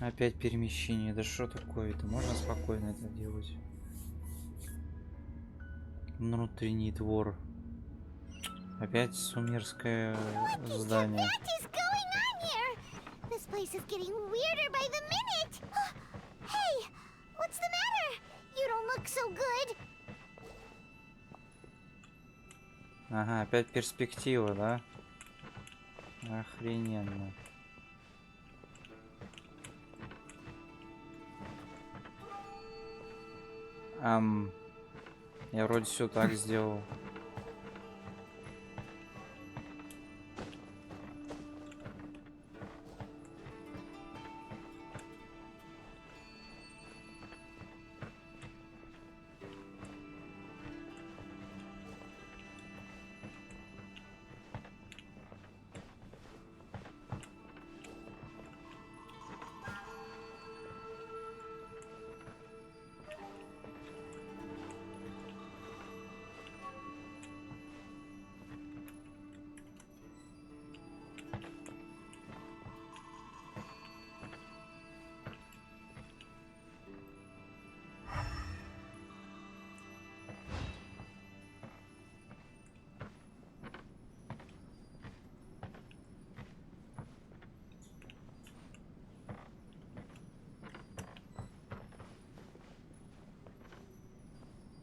Опять перемещение. Да что такое-то? Можно спокойно это делать. Внутренний двор. Опять сумерское здание. What is going on here? This place is getting weirder by the minute. Hey, what's the matter? You don't look so good. Ага, опять перспектива, да? Охрененно. Я вроде все так сделал.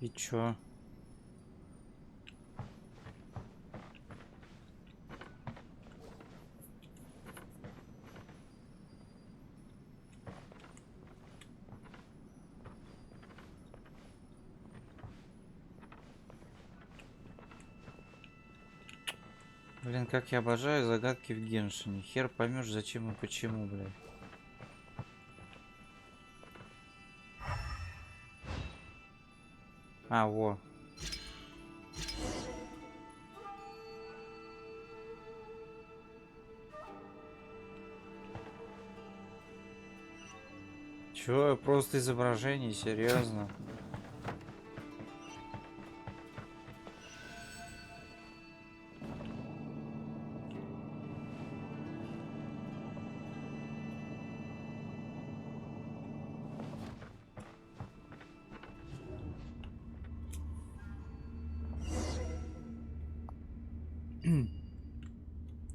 И чё? Блин, как я обожаю загадки в геншине. Хер поймешь, зачем и почему, блядь. А, во. Чё, просто изображение, серьезно?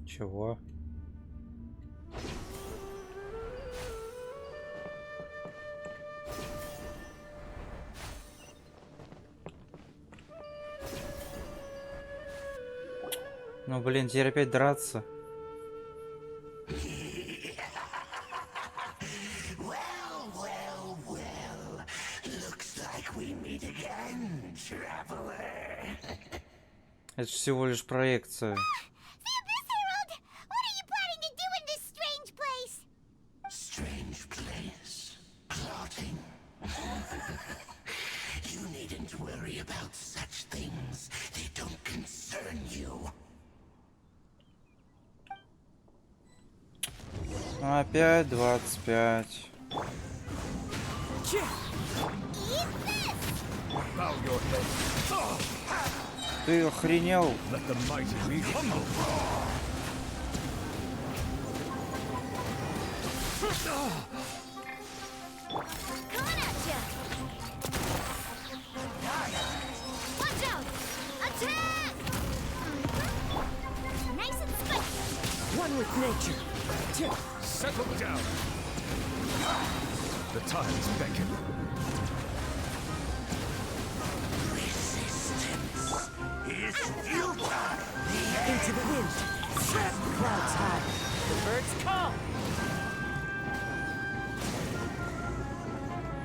Чего? Ну блин, теперь опять драться. Это ж всего лишь проекция. Abyss Herald! What are you planning to do in this strange place? Strange place. Plotting. You needn't worry about such things. They don't concern you. Опять 25. Bow your head. Ты охренел? Let the mighty be humble. Coming at ya! Watch out! Attack! Nice and spicy! One with nature. Settle down. The tides beckon. Resistance is futile. Into the wind. Trap clouds high. The birds call.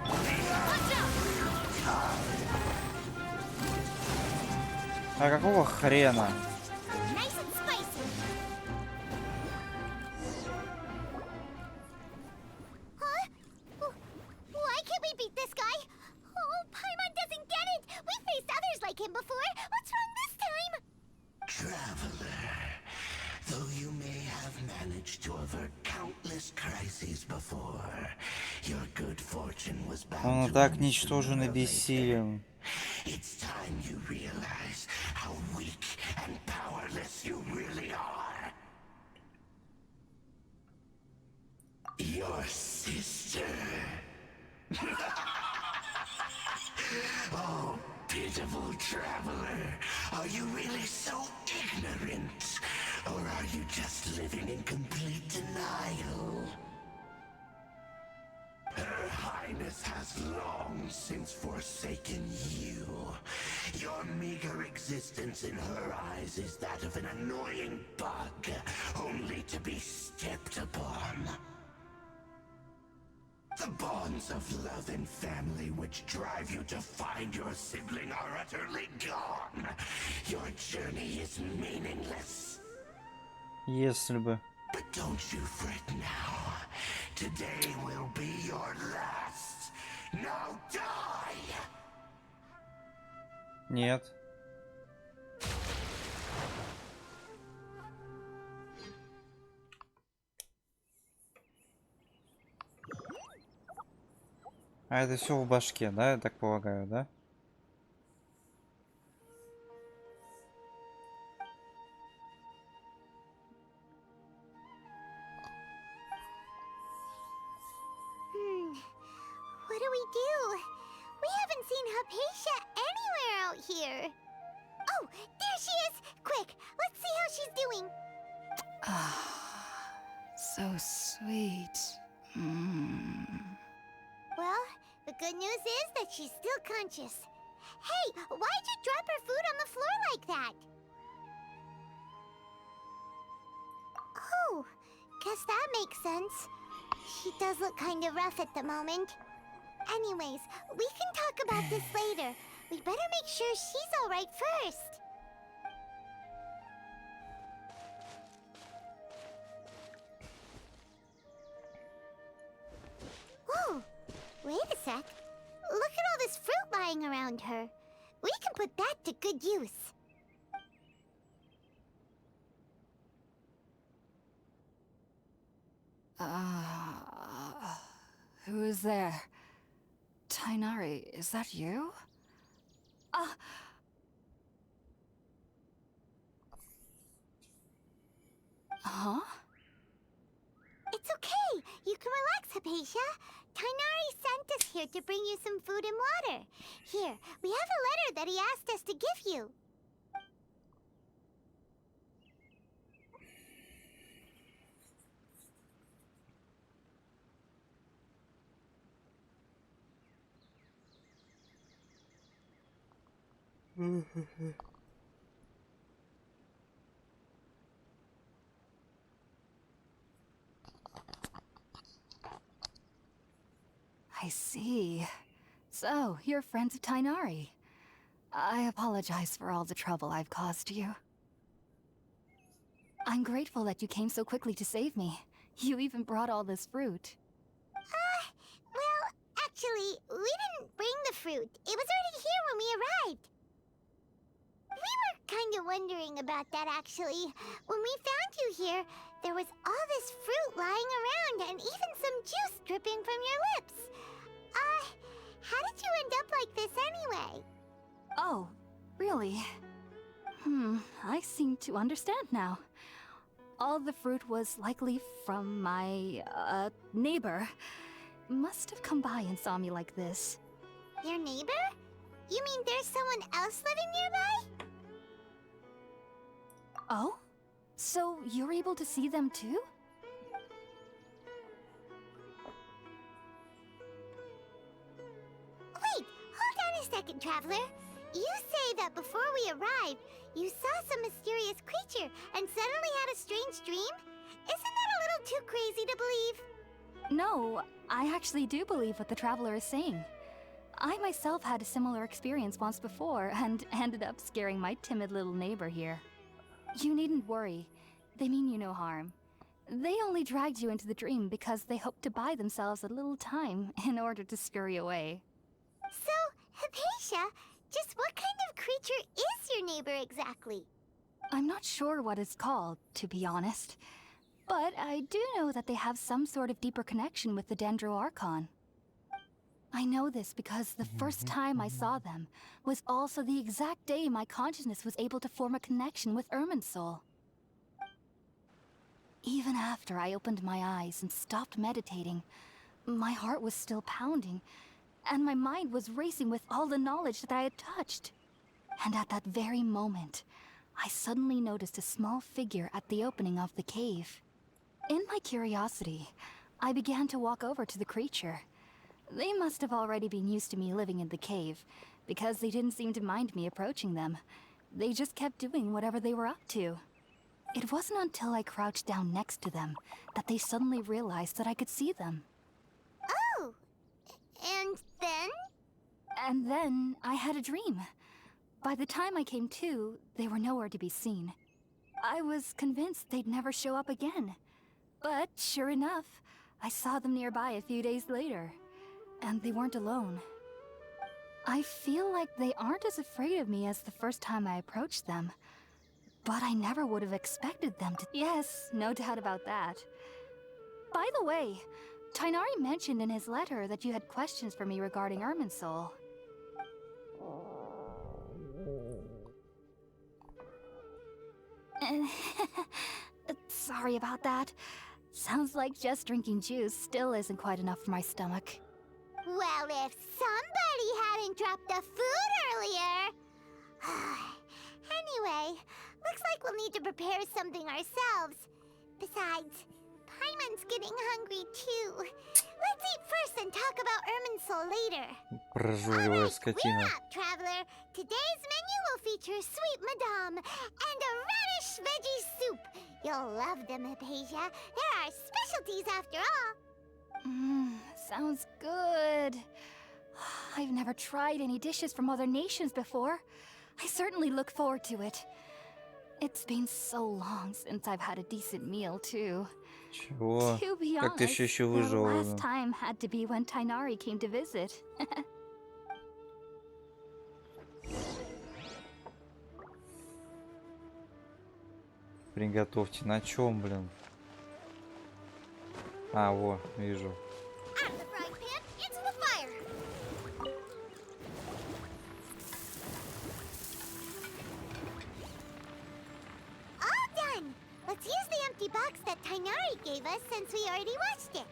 Watch out! А какого хрена? Nice and spicy! Huh? Why can't we beat this guy? Oh, Paimon doesn't get it! We faced others like him before! What's wrong this time? Traveler, though you may have managed to avert countless crises before, your good fortune was bound Он to так end ничтожен и sooner or бессилен. later. It's time you realize how weak and powerless you really are. Your sister. Oh, pitiful traveler. Are you really so ignorant? Or are you just living in complete denial? Her Highness has long since forsaken you. Your meager existence in her eyes is that of an annoying bug, only to be stepped upon. The bonds of love and family which drive you to find your sibling are utterly gone. Your journey is meaningless. Если бы. But don't you fret now. Today will be your last. Now die! Нет. А это все в башке, да, я так полагаю, да? What do we do? We haven't seen Hypatia anywhere out here. Oh, there she is! Quick, let's see how she's doing. So sweet. Well, the good news is that she's still conscious. Hey, why'd you drop her food on the floor like that? Oh, guess that makes sense. She does look kind of rough at the moment. Anyways, we can talk about this later. We better make sure she's all right first. Whoa, wait a sec. Look at all this fruit lying around her. We can put that to good use. Who is there? Tainari, is that you? Huh? It's okay. You can relax, Hypatia. Tainari sent us here to bring you some food and water. Here, we have a letter that he asked us to give you. I see. So, you're friends of Tainari. I apologize for all the trouble I've caused you. I'm grateful that you came so quickly to save me. You even brought all this fruit. Well, actually, we didn't bring the fruit. It was already here when we arrived. We were kind of wondering about that, actually. When we found you here, there was all this fruit lying around and even some juice dripping from your lips. How did you end up like this anyway? Oh, really? I seem to understand now. All the fruit was likely from my, neighbor. Must have come by and saw me like this. Your neighbor? You mean there's someone else living nearby? Oh? So you're able to see them too? Wait, hold on a second, Traveler. You say that before we arrived, you saw some mysterious creature and suddenly had a strange dream? Isn't that a little too crazy to believe? No, I actually do believe what the Traveler is saying. I myself had a similar experience once before and ended up scaring my timid little neighbor here. You needn't worry. They mean you no harm. They only dragged you into the dream because they hoped to buy themselves a little time in order to scurry away. So, Hypatia, just what kind of creature is your neighbor exactly? I'm not sure what it's called, to be honest. But I do know that they have some sort of deeper connection with the Dendro Archon. I know this because the first time I saw them was also the exact day my consciousness was able to form a connection with Irminsul. Even after I opened my eyes and stopped meditating, my heart was still pounding, and my mind was racing with all the knowledge that I had touched. And at that very moment, I suddenly noticed a small figure at the opening of the cave. In my curiosity, I began to walk over to the creature. They must have already been used to me living in the cave, because they didn't seem to mind me approaching them. They just kept doing whatever they were up to. It wasn't until I crouched down next to them that they suddenly realized that I could see them. Oh! And then? And then I had a dream. By the time I came to, they were nowhere to be seen. I was convinced they'd never show up again. But sure enough, I saw them nearby a few days later. And they weren't alone. I feel like they aren't as afraid of me as the first time I approached them. But I never would have expected them to— Yes, no doubt about that. By the way, Tainari mentioned in his letter that you had questions for me regarding Irminsul. Sorry about that. Sounds like just drinking juice still isn't quite enough for my stomach. Well, if somebody hadn't dropped the food earlier... Anyway, looks like we'll need to prepare something ourselves. Besides, Paimon's getting hungry too. Let's eat first and talk about Irminsul later. Прожорливая Alright, скотина. we're up, Traveler. Today's menu will feature sweet madame and a radish veggie soup. You'll love them, Hypatia. They're our specialties after all. Sounds good. I've never tried any dishes from other nations before. I certainly look forward to it. It's been so long since I've had a decent meal, too. Чего? To be Как ты honest, еще the выжила? last time had to be when Tainari came to visit. Приготовьте. На чем, блин? А, во, вижу. Out of the frying pan, into the fire! All done. Let's use the empty box that Tainari gave us since we already watched it.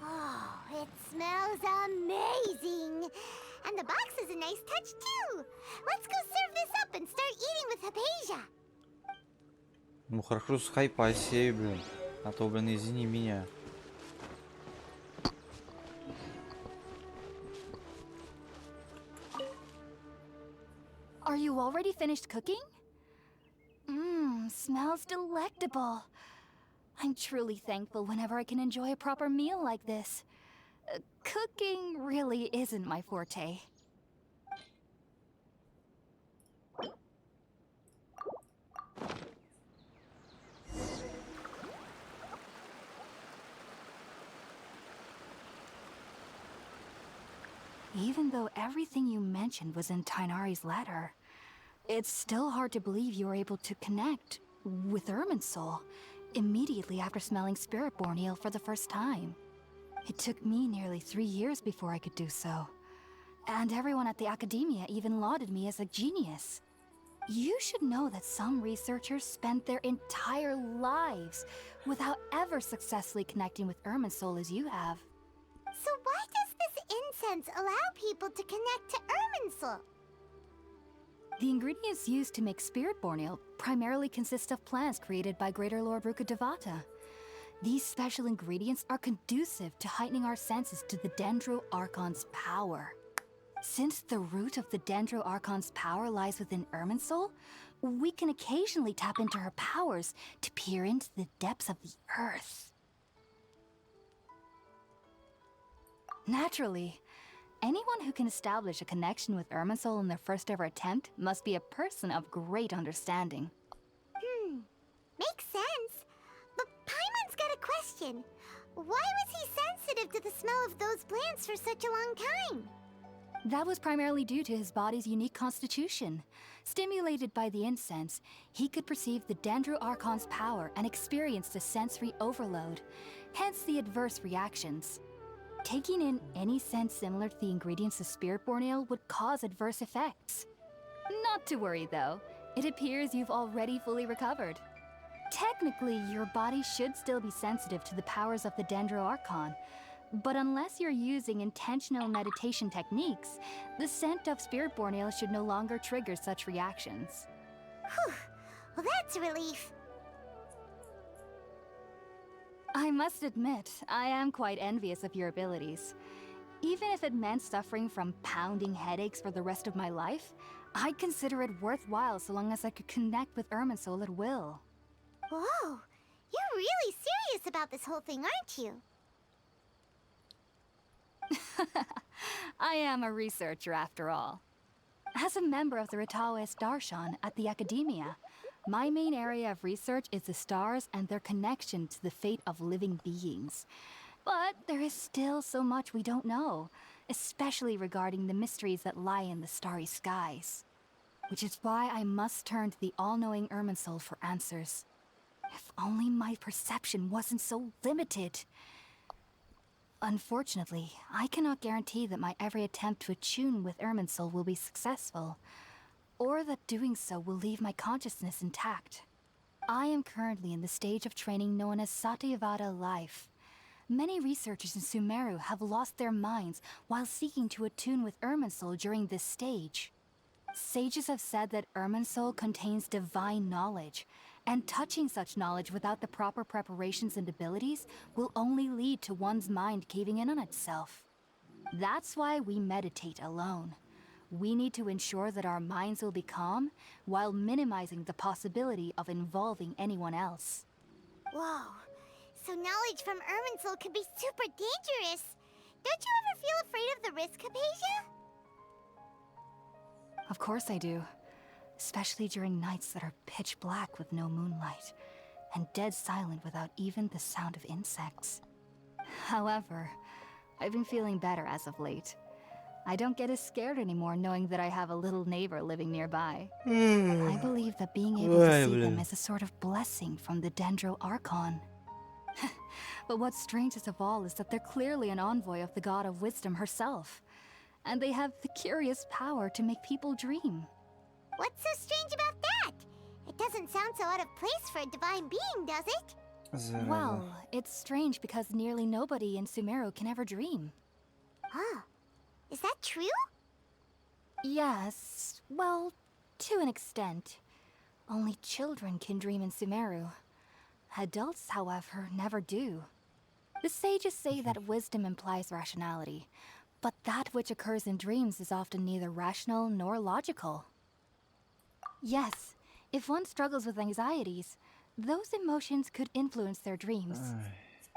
Oh, it smells amazing. And the box is a nice touch too. Let's go serve this up and start eating with Hypatia. Ну хорошо, с хайпа сей, блин. А то, блин, извини меня. finished cooking? Mmm, smells delectable. I'm truly thankful whenever I can enjoy a proper meal like this. Cooking really isn't my forte. Even though everything you mentioned was in Tainari's letter, it's still hard to believe you were able to connect with Irminsul immediately after smelling Spiritborn Ale for the first time. It took me nearly 3 years before I could do so. And everyone at the Academia even lauded me as a genius. You should know that some researchers spent their entire lives without ever successfully connecting with Irminsul as you have. So why does this incense allow people to connect to Irminsul? The ingredients used to make Spiritborn Ale primarily consist of plants created by Greater Lord Ruka Devata. These special ingredients are conducive to heightening our senses to the Dendro Archon's power. Since the root of the Dendro Archon's power lies within Irminsul, we can occasionally tap into her powers to peer into the depths of the earth. Naturally, anyone who can establish a connection with Irminsul in their first ever attempt must be a person of great understanding. Makes sense. But Paimon's got a question. Why was he sensitive to the smell of those plants for such a long time? That was primarily due to his body's unique constitution. Stimulated by the incense, he could perceive the Dendro Archon's power and experienced a sensory overload, hence the adverse reactions. Taking in any scent similar to the ingredients of Spiritborn Ale would cause adverse effects. Not to worry though, it appears you've already fully recovered. Technically, your body should still be sensitive to the powers of the Dendro Archon, but unless you're using intentional meditation techniques, the scent of Spiritborn Ale should no longer trigger such reactions. Whew. Well, that's a relief. I must admit, I am quite envious of your abilities. Even if it meant suffering from pounding headaches for the rest of my life, I'd consider it worthwhile so long as I could connect with Irminsul at will. Whoa, you're really serious about this whole thing, aren't you? I am a researcher after all. As a member of the Ritaoes Darshan at the Academia, my main area of research is the stars and their connection to the fate of living beings. But there is still so much we don't know, especially regarding the mysteries that lie in the starry skies. Which is why I must turn to the all-knowing Irminsul for answers. If only my perception wasn't so limited. Unfortunately, I cannot guarantee that my every attempt to attune with Irminsul will be successful, or that doing so will leave my consciousness intact. I am currently in the stage of training known as Satyavada life. Many researchers in Sumeru have lost their minds while seeking to attune with Irminsul during this stage. Sages have said that Irminsul contains divine knowledge, and touching such knowledge without the proper preparations and abilities will only lead to one's mind caving in on itself. That's why we meditate alone. We need to ensure that our minds will be calm while minimizing the possibility of involving anyone else. Whoa, so knowledge from Irminsul could be super dangerous. Don't you ever feel afraid of the risk, Hypatia? Of course I do. Especially during nights that are pitch black with no moonlight, and dead silent without even the sound of insects. However, I've been feeling better as of late. I don't get as scared anymore knowing that I have a little neighbor living nearby. I believe that being able to see them is a sort of blessing from the Dendro Archon. But what's strangest of all is that they're clearly an envoy of the god of wisdom herself, and they have the curious power to make people dream. What's so strange about that? It doesn't sound so out of place for a divine being, does it? Well, it's strange because nearly nobody in Sumeru can ever dream. Oh, is that true? Yes, well, to an extent. Only children can dream in Sumeru. Adults, however, never do. The sages say that wisdom implies rationality, but that which occurs in dreams is often neither rational nor logical. Yes, if one struggles with anxieties, those emotions could influence their dreams.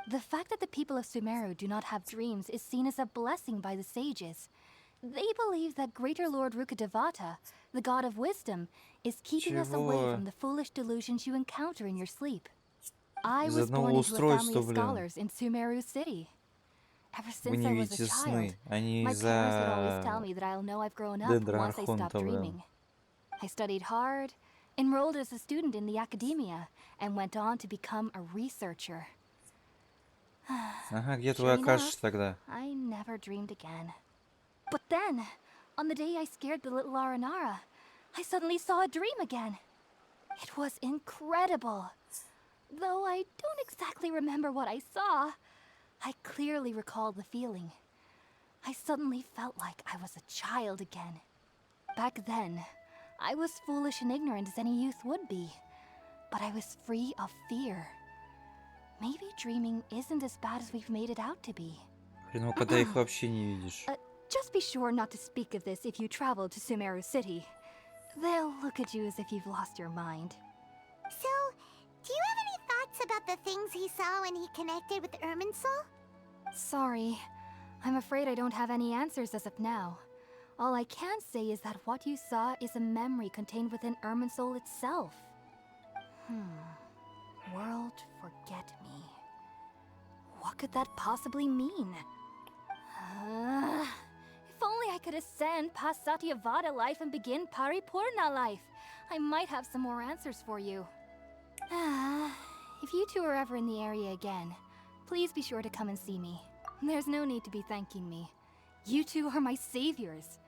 The fact that the people of Sumeru do not have dreams is seen as a blessing by the sages. They believe that Greater Lord Rukkhadevata, the god of wisdom, is keeping us away Чего? from the foolish delusions you encounter in your sleep. I Из was одного born into a family устройства, of блин. scholars in Sumeru City. Ever Вы since не I was a видите child, сны. Они my parents would always tell из-за me that I'll know I've grown up Дендра once I stop Архонта, блин. dreaming. I studied hard, enrolled as a student in the academia, and went on to become a researcher. Ага, где Sure твой enough, Акаш тогда? I never dreamed again. But then, on the day I scared the little Aranara, I suddenly saw a dream again. It was incredible. Though I don't exactly remember what I saw, I clearly recall the feeling. I suddenly felt like I was a child again. Back then, I was foolish and ignorant as any youth would be, but I was free of fear. Maybe dreaming isn't as bad as we've made it out to be. Блин, ну когда их вообще не видишь. Just be sure not to speak of this if you travel to Sumeru City. They'll look at you as if you've lost your mind. So, do you have any thoughts about the things he saw when he connected with Irminsul? Sorry. I'm afraid I don't have any answers as of now. All I can say is that what you saw is a memory contained within Irminsul itself. World forget me. What could that possibly mean? If only I could ascend past Satyavada life and begin Paripurna life. I might have some more answers for you. If you two are ever in the area again, please be sure to come and see me. There's no need to be thanking me. You two are my saviors.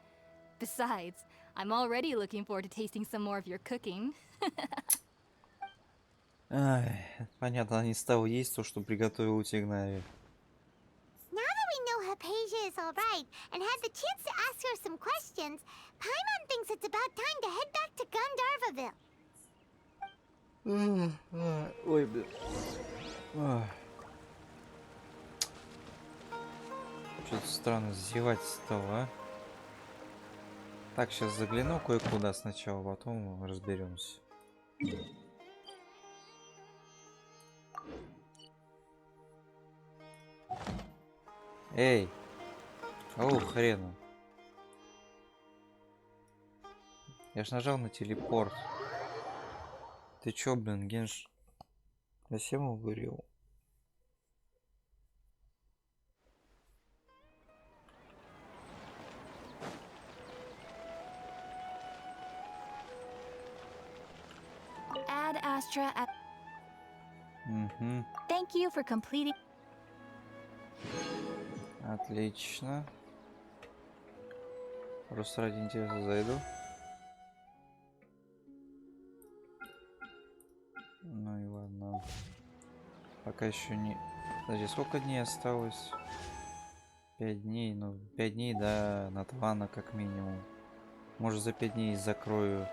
Besides, I'm already looking forward to tasting some more of your cooking. Ай, понятно, она не стала есть то, что приготовил Тигнави. Now that we know Hypatia is alright and had the chance to ask her some questions, Paimon thinks it's about time to head back to Gandharvaville. Ой, блин. Что-то странно зевать стало, а? Так, сейчас загляну кое-куда сначала, потом разберемся. Эй! О, хрена. Я ж нажал на телепорт. Ты чё, блин, Генш? Совсем угорел? Ad Astra at... Угу. Thank you for completing... Отлично. Просто ради интереса зайду. Ну и ладно. Пока еще не... Подожди, сколько дней осталось? 5 дней. Ну, 5 дней до натлана как минимум. Может, за 5 дней закрою.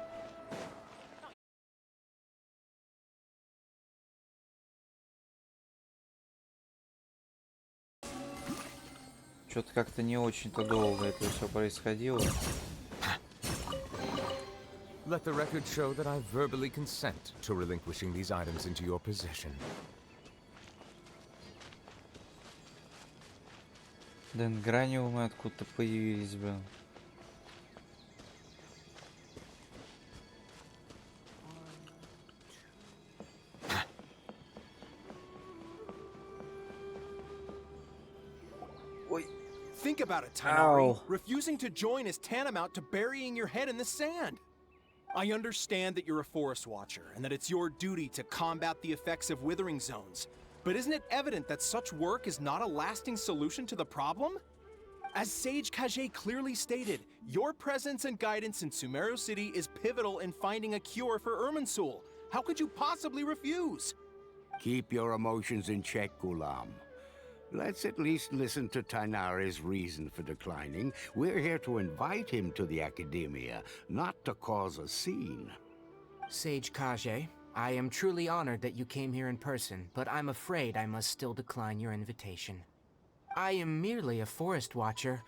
Что-то как-то не очень-то долго это все происходило. Let the record show that I verbally consent to relinquishing these items into your possession. Денграниумы откуда-то появились, блин. Ой. Think about it, Tainari. Ow. Refusing to join is tantamount to burying your head in the sand. I understand that you're a forest watcher and that it's your duty to combat the effects of withering zones. But isn't it evident that such work is not a lasting solution to the problem? As Sage Kage clearly stated, your presence and guidance in Sumeru City is pivotal in finding a cure for Irminsul. How could you possibly refuse? Keep your emotions in check, Gulam. Let's at least listen to Tainari's reason for declining. We're here to invite him to the Academia, not to cause a scene. Sage Kage, I am truly honored that you came here in person, but I'm afraid I must still decline your invitation. I am merely a forest watcher.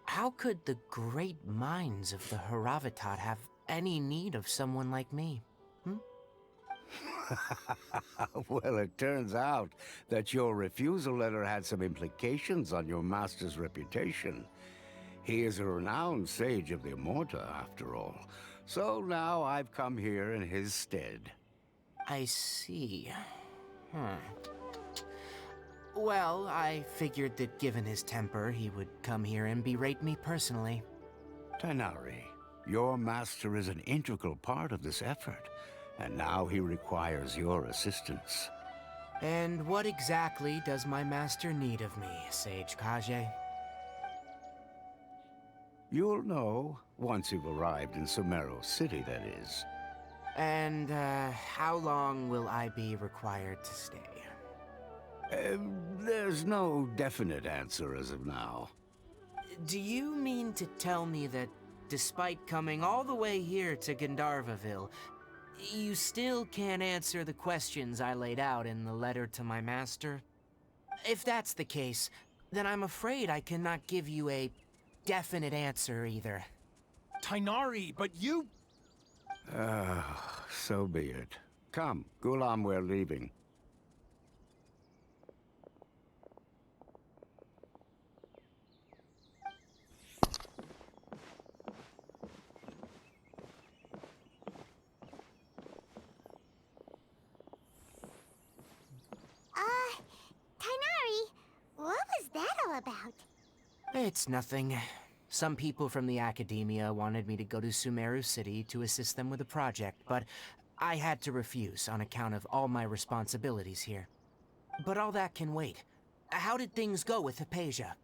How could the great minds of the Haravatat have any need of someone like me. Well, it turns out that your refusal letter had some implications on your master's reputation. He is a renowned sage of the Immorta, after all. So now I've come here in his stead. I see. Well, I figured that given his temper, he would come here and berate me personally. Tighnari, your master is an integral part of this effort, and now he requires your assistance. And what exactly does my master need of me, Sage Kage? You'll know once you've arrived in Sumeru City, that is. And, how long will I be required to stay? There's no definite answer as of now. Do you mean to tell me that, despite coming all the way here to Gandharvaville, you still can't answer the questions I laid out in the letter to my master? If that's the case, then I'm afraid I cannot give you a definite answer either. Tighnari, but you... So be it. Come, Gulam, we're leaving. Tighnari, what was that all about? It's nothing. Some people from the academia wanted me to go to Sumeru City to assist them with a project, but I had to refuse on account of all my responsibilities here. But all that can wait. How did things go with Hypatia?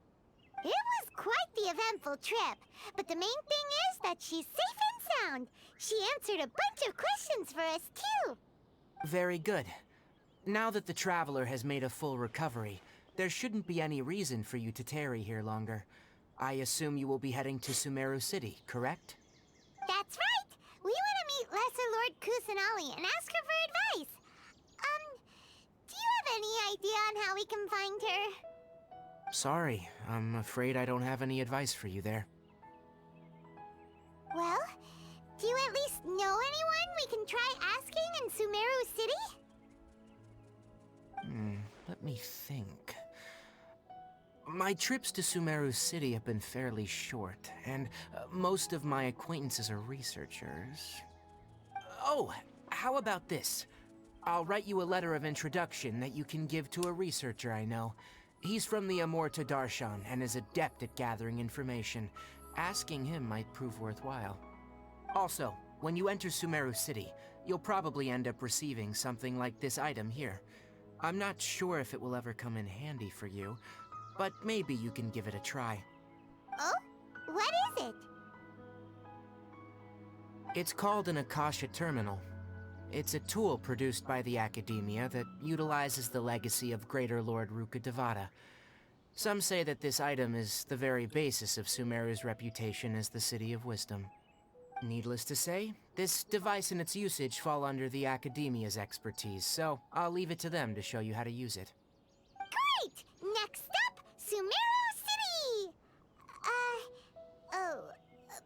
It was quite the eventful trip, but the main thing is that she's safe and sound. She answered a bunch of questions for us, too. Very good. Now that the Traveler has made a full recovery, there shouldn't be any reason for you to tarry here longer. I assume you will be heading to Sumeru City, correct? That's right! We want to meet Lesser Lord Kusanali and ask her for advice. Do you have any idea on how we can find her? Sorry, I'm afraid I don't have any advice for you there. Well, do you at least know anyone we can try asking in Sumeru City? Let me think. My trips to Sumeru City have been fairly short, and most of my acquaintances are researchers. Oh, how about this? I'll write you a letter of introduction that you can give to a researcher I know. He's from the Immorta Darshan and is adept at gathering information. Asking him might prove worthwhile. Also, when you enter Sumeru City, you'll probably end up receiving something like this item here. I'm not sure if it will ever come in handy for you, but maybe you can give it a try. Oh? What is it? It's called an Akasha Terminal. It's a tool produced by the Academia that utilizes the legacy of Greater Lord Rukkhadevata. Some say that this item is the very basis of Sumeru's reputation as the City of Wisdom. Needless to say, this device and its usage fall under the Academia's expertise, so I'll leave it to them to show you how to use it. Great! Next up, Sumeru City!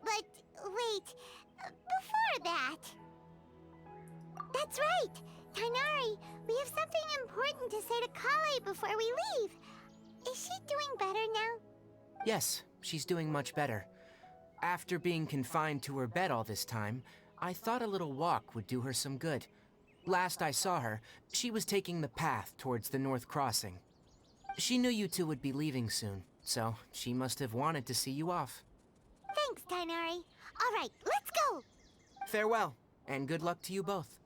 But wait, before that... That's right! Tighnari, we have something important to say to Kale before we leave. Is she doing better now? Yes, she's doing much better. After being confined to her bed all this time, I thought a little walk would do her some good. Last I saw her, she was taking the path towards the North Crossing. She knew you two would be leaving soon, so she must have wanted to see you off. Thanks, Tighnari. All right, let's go! Farewell, and good luck to you both.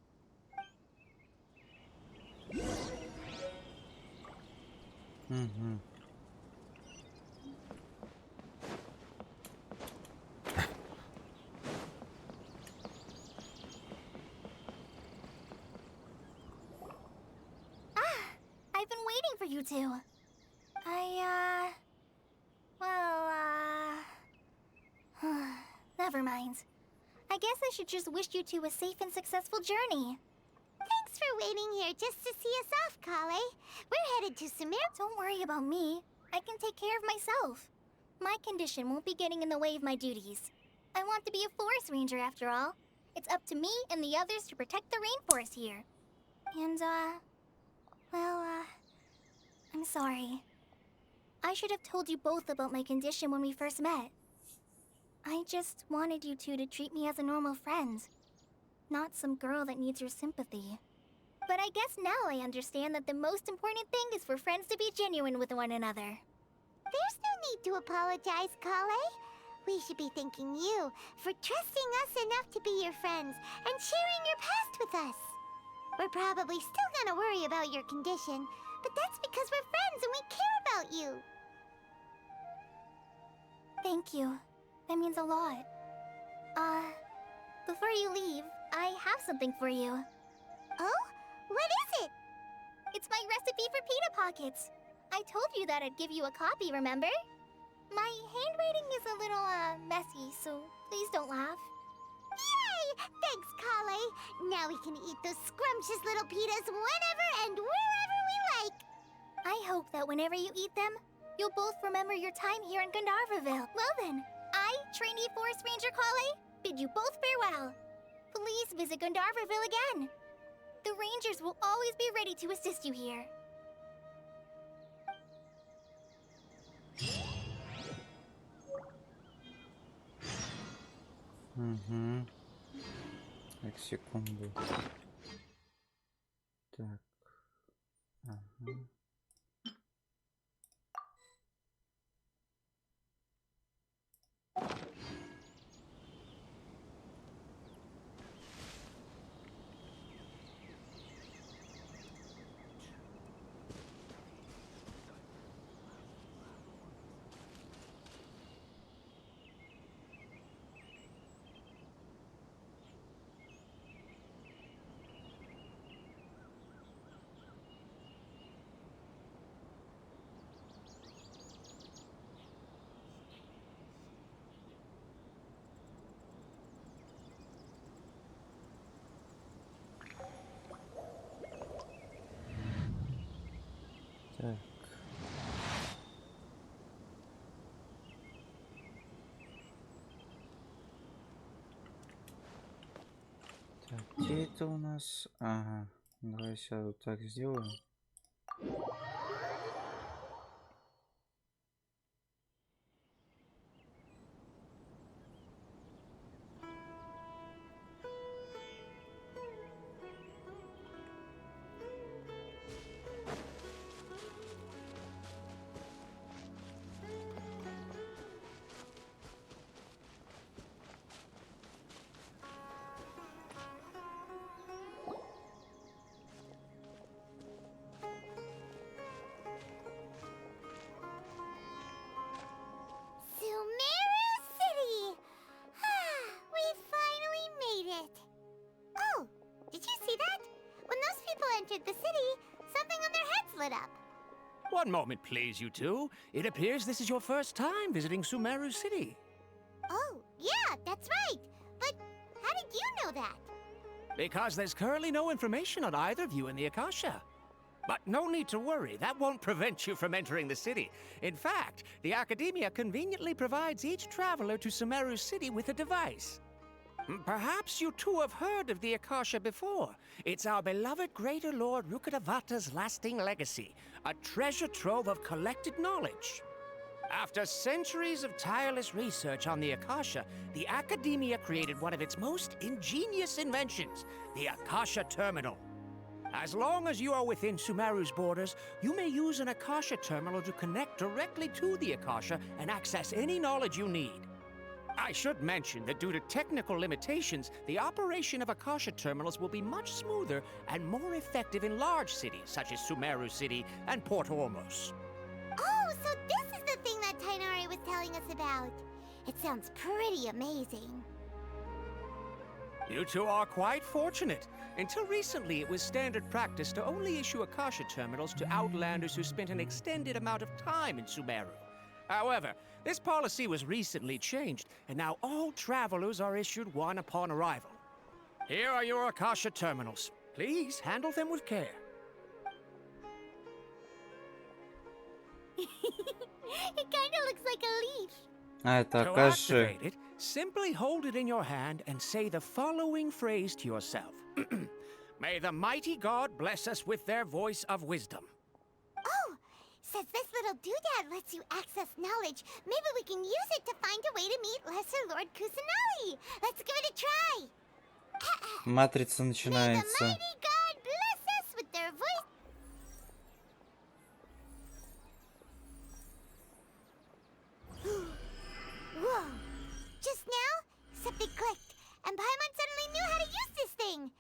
I've been waiting for you two. Never mind. I guess I should just wish you two a safe and successful journey. Thanks for waiting here just to see us off, Kale. We're headed to Sumeru. Don't worry about me. I can take care of myself. My condition won't be getting in the way of my duties. I want to be a forest ranger after all. It's up to me and the others to protect the rainforest here. And, I'm sorry. I should have told you both about my condition when we first met. I just wanted you two to treat me as a normal friend, not some girl that needs your sympathy. But I guess now I understand that the most important thing is for friends to be genuine with one another. There's no need to apologize, Kale. We should be thanking you for trusting us enough to be your friends and sharing your past with us. We're probably still gonna worry about your condition, but that's because we're friends and we care about you. Thank you. That means a lot. Before you leave, I have something for you. Oh? What is it? It's my recipe for pita pockets. I told you that I'd give you a copy, remember? My handwriting is a little, messy, so please don't laugh. Yay! Thanks, Kale. Now we can eat those scrumptious little pitas whenever and wherever we like. I hope that whenever you eat them, you'll both remember your time here in Gandharvaville. Well then, I, trainee Forest Ranger Kale, bid you both farewell. Please visit Gandharvaville again. The Rangers will always be ready to assist you here. Угу. Так, секунду. Так. Ага. Так. Так, где это у нас? Ага. Давай сейчас вот так сделаем. Sumeru City! We finally made it! Oh, did you see that? When those people entered the city, something on their heads lit up. One moment, please, you two. It appears this is your first time visiting Sumeru City. Oh, yeah, that's right. But how did you know that? Because there's currently no information on either of you in the Akasha. But no need to worry, that won't prevent you from entering the city. In fact, the Academia conveniently provides each traveler to Sumeru City with a device. Perhaps you two have heard of the Akasha before. It's our beloved Greater Lord Rukkhadevata's lasting legacy, a treasure trove of collected knowledge. After centuries of tireless research on the Akasha, the Academia created one of its most ingenious inventions, the Akasha Terminal. As long as you are within Sumeru's borders, you may use an Akasha terminal to connect directly to the Akasha and access any knowledge you need. I should mention that due to technical limitations, the operation of Akasha terminals will be much smoother and more effective in large cities such as Sumeru City and Port Ormos. Oh, so this is the thing that Tainari was telling us about. It sounds pretty amazing. You two are quite fortunate. Until recently, it was standard practice to only issue Akasha terminals to outlanders who spent an extended amount of time in Sumeru. However, this policy was recently changed, and now all travelers are issued one upon arrival. Here are your Akasha terminals. Please handle them with care. It kinda looks like a leaf. А, это To Акаши. activate it, Simply hold it in your hand and say the following phrase to yourself. May the mighty God bless us with their voice of wisdom. Oh, since this little doodad lets you access knowledge, maybe we can use it to find a way to meet Lesser Lord Kusanali. Let's give it a try. Матрица May the начинается. mighty God bless us with their voice. Whoa! Just now, something clicked, and Paimon suddenly knew how to use this thing.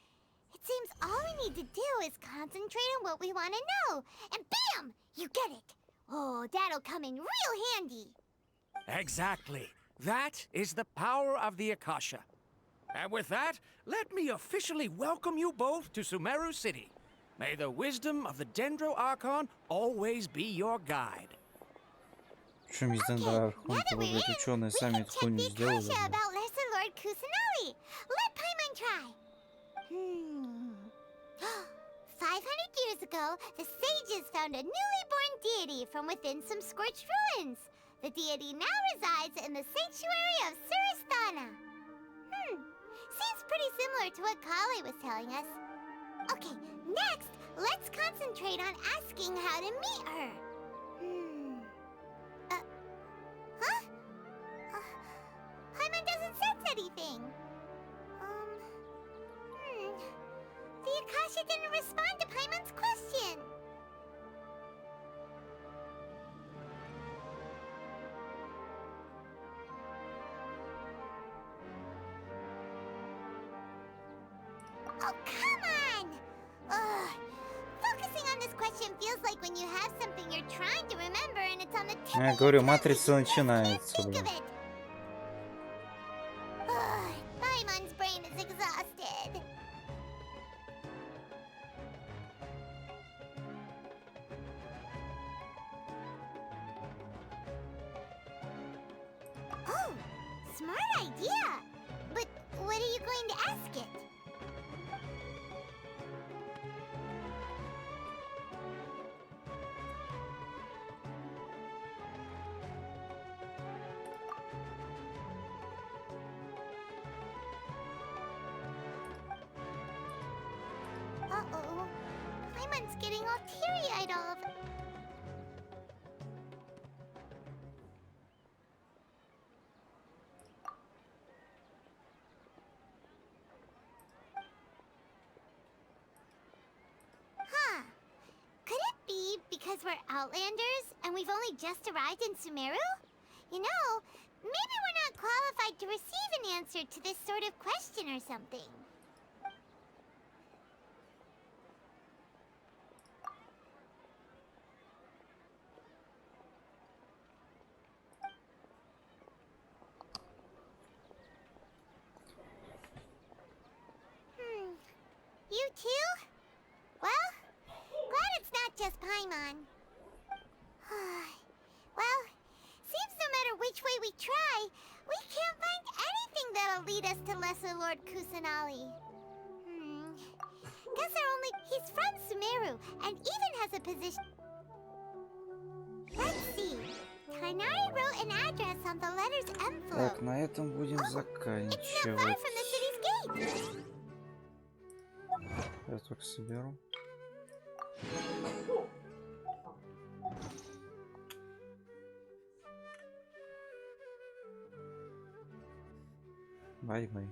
It seems all we need to do is concentrate on what we want to know, and bam! You get it. Oh, that'll come in real handy. Exactly. That is the power of the Akasha. And with that, let me officially welcome you both to Sumeru City. May the wisdom of the Dendro Archon always be your guide. Что мне надо быть ученые We сами can эту check хуйню the сделали. Akasha about Lesser Lord Kusanali. Let Paimon try. 500 years ago, the sages found a newly born deity from within some scorched ruins. The deity now resides in the sanctuary of Suristana. Seems pretty similar to what Kali was telling us. Okay, next, let's concentrate on asking how to meet her. Paimon doesn't sense anything. The Akasha didn't respond to Paimon's question. Oh, come on! Ugh. Focusing on this question feels like when you have something you're trying to remember and it's on the tip Я of говорю, your tongue, матрица but you just can't начинается, think блин. of it. Ugh, Paimon's brain is exhausted. Oh, smart idea! But what are you going to ask it? Uh-oh. Paimon's getting all teary-eyed all of it. Huh. Could it be because we're Outlanders and we've only just arrived in Sumeru? You know, maybe we're not qualified to receive an answer to this sort of question or something. You too? Well, glad it's not just Paimon. Well, seems no matter which way we try, we can't find anything that'll lead us to Lesser Lord Kusanali. Guess he's from Sumeru and even has a position. Let's see. Tainari wrote an address on the letter's envelope. Так, на этом будем It's not far заканчивать. from the city's gate. Я только соберу. Бай-бай.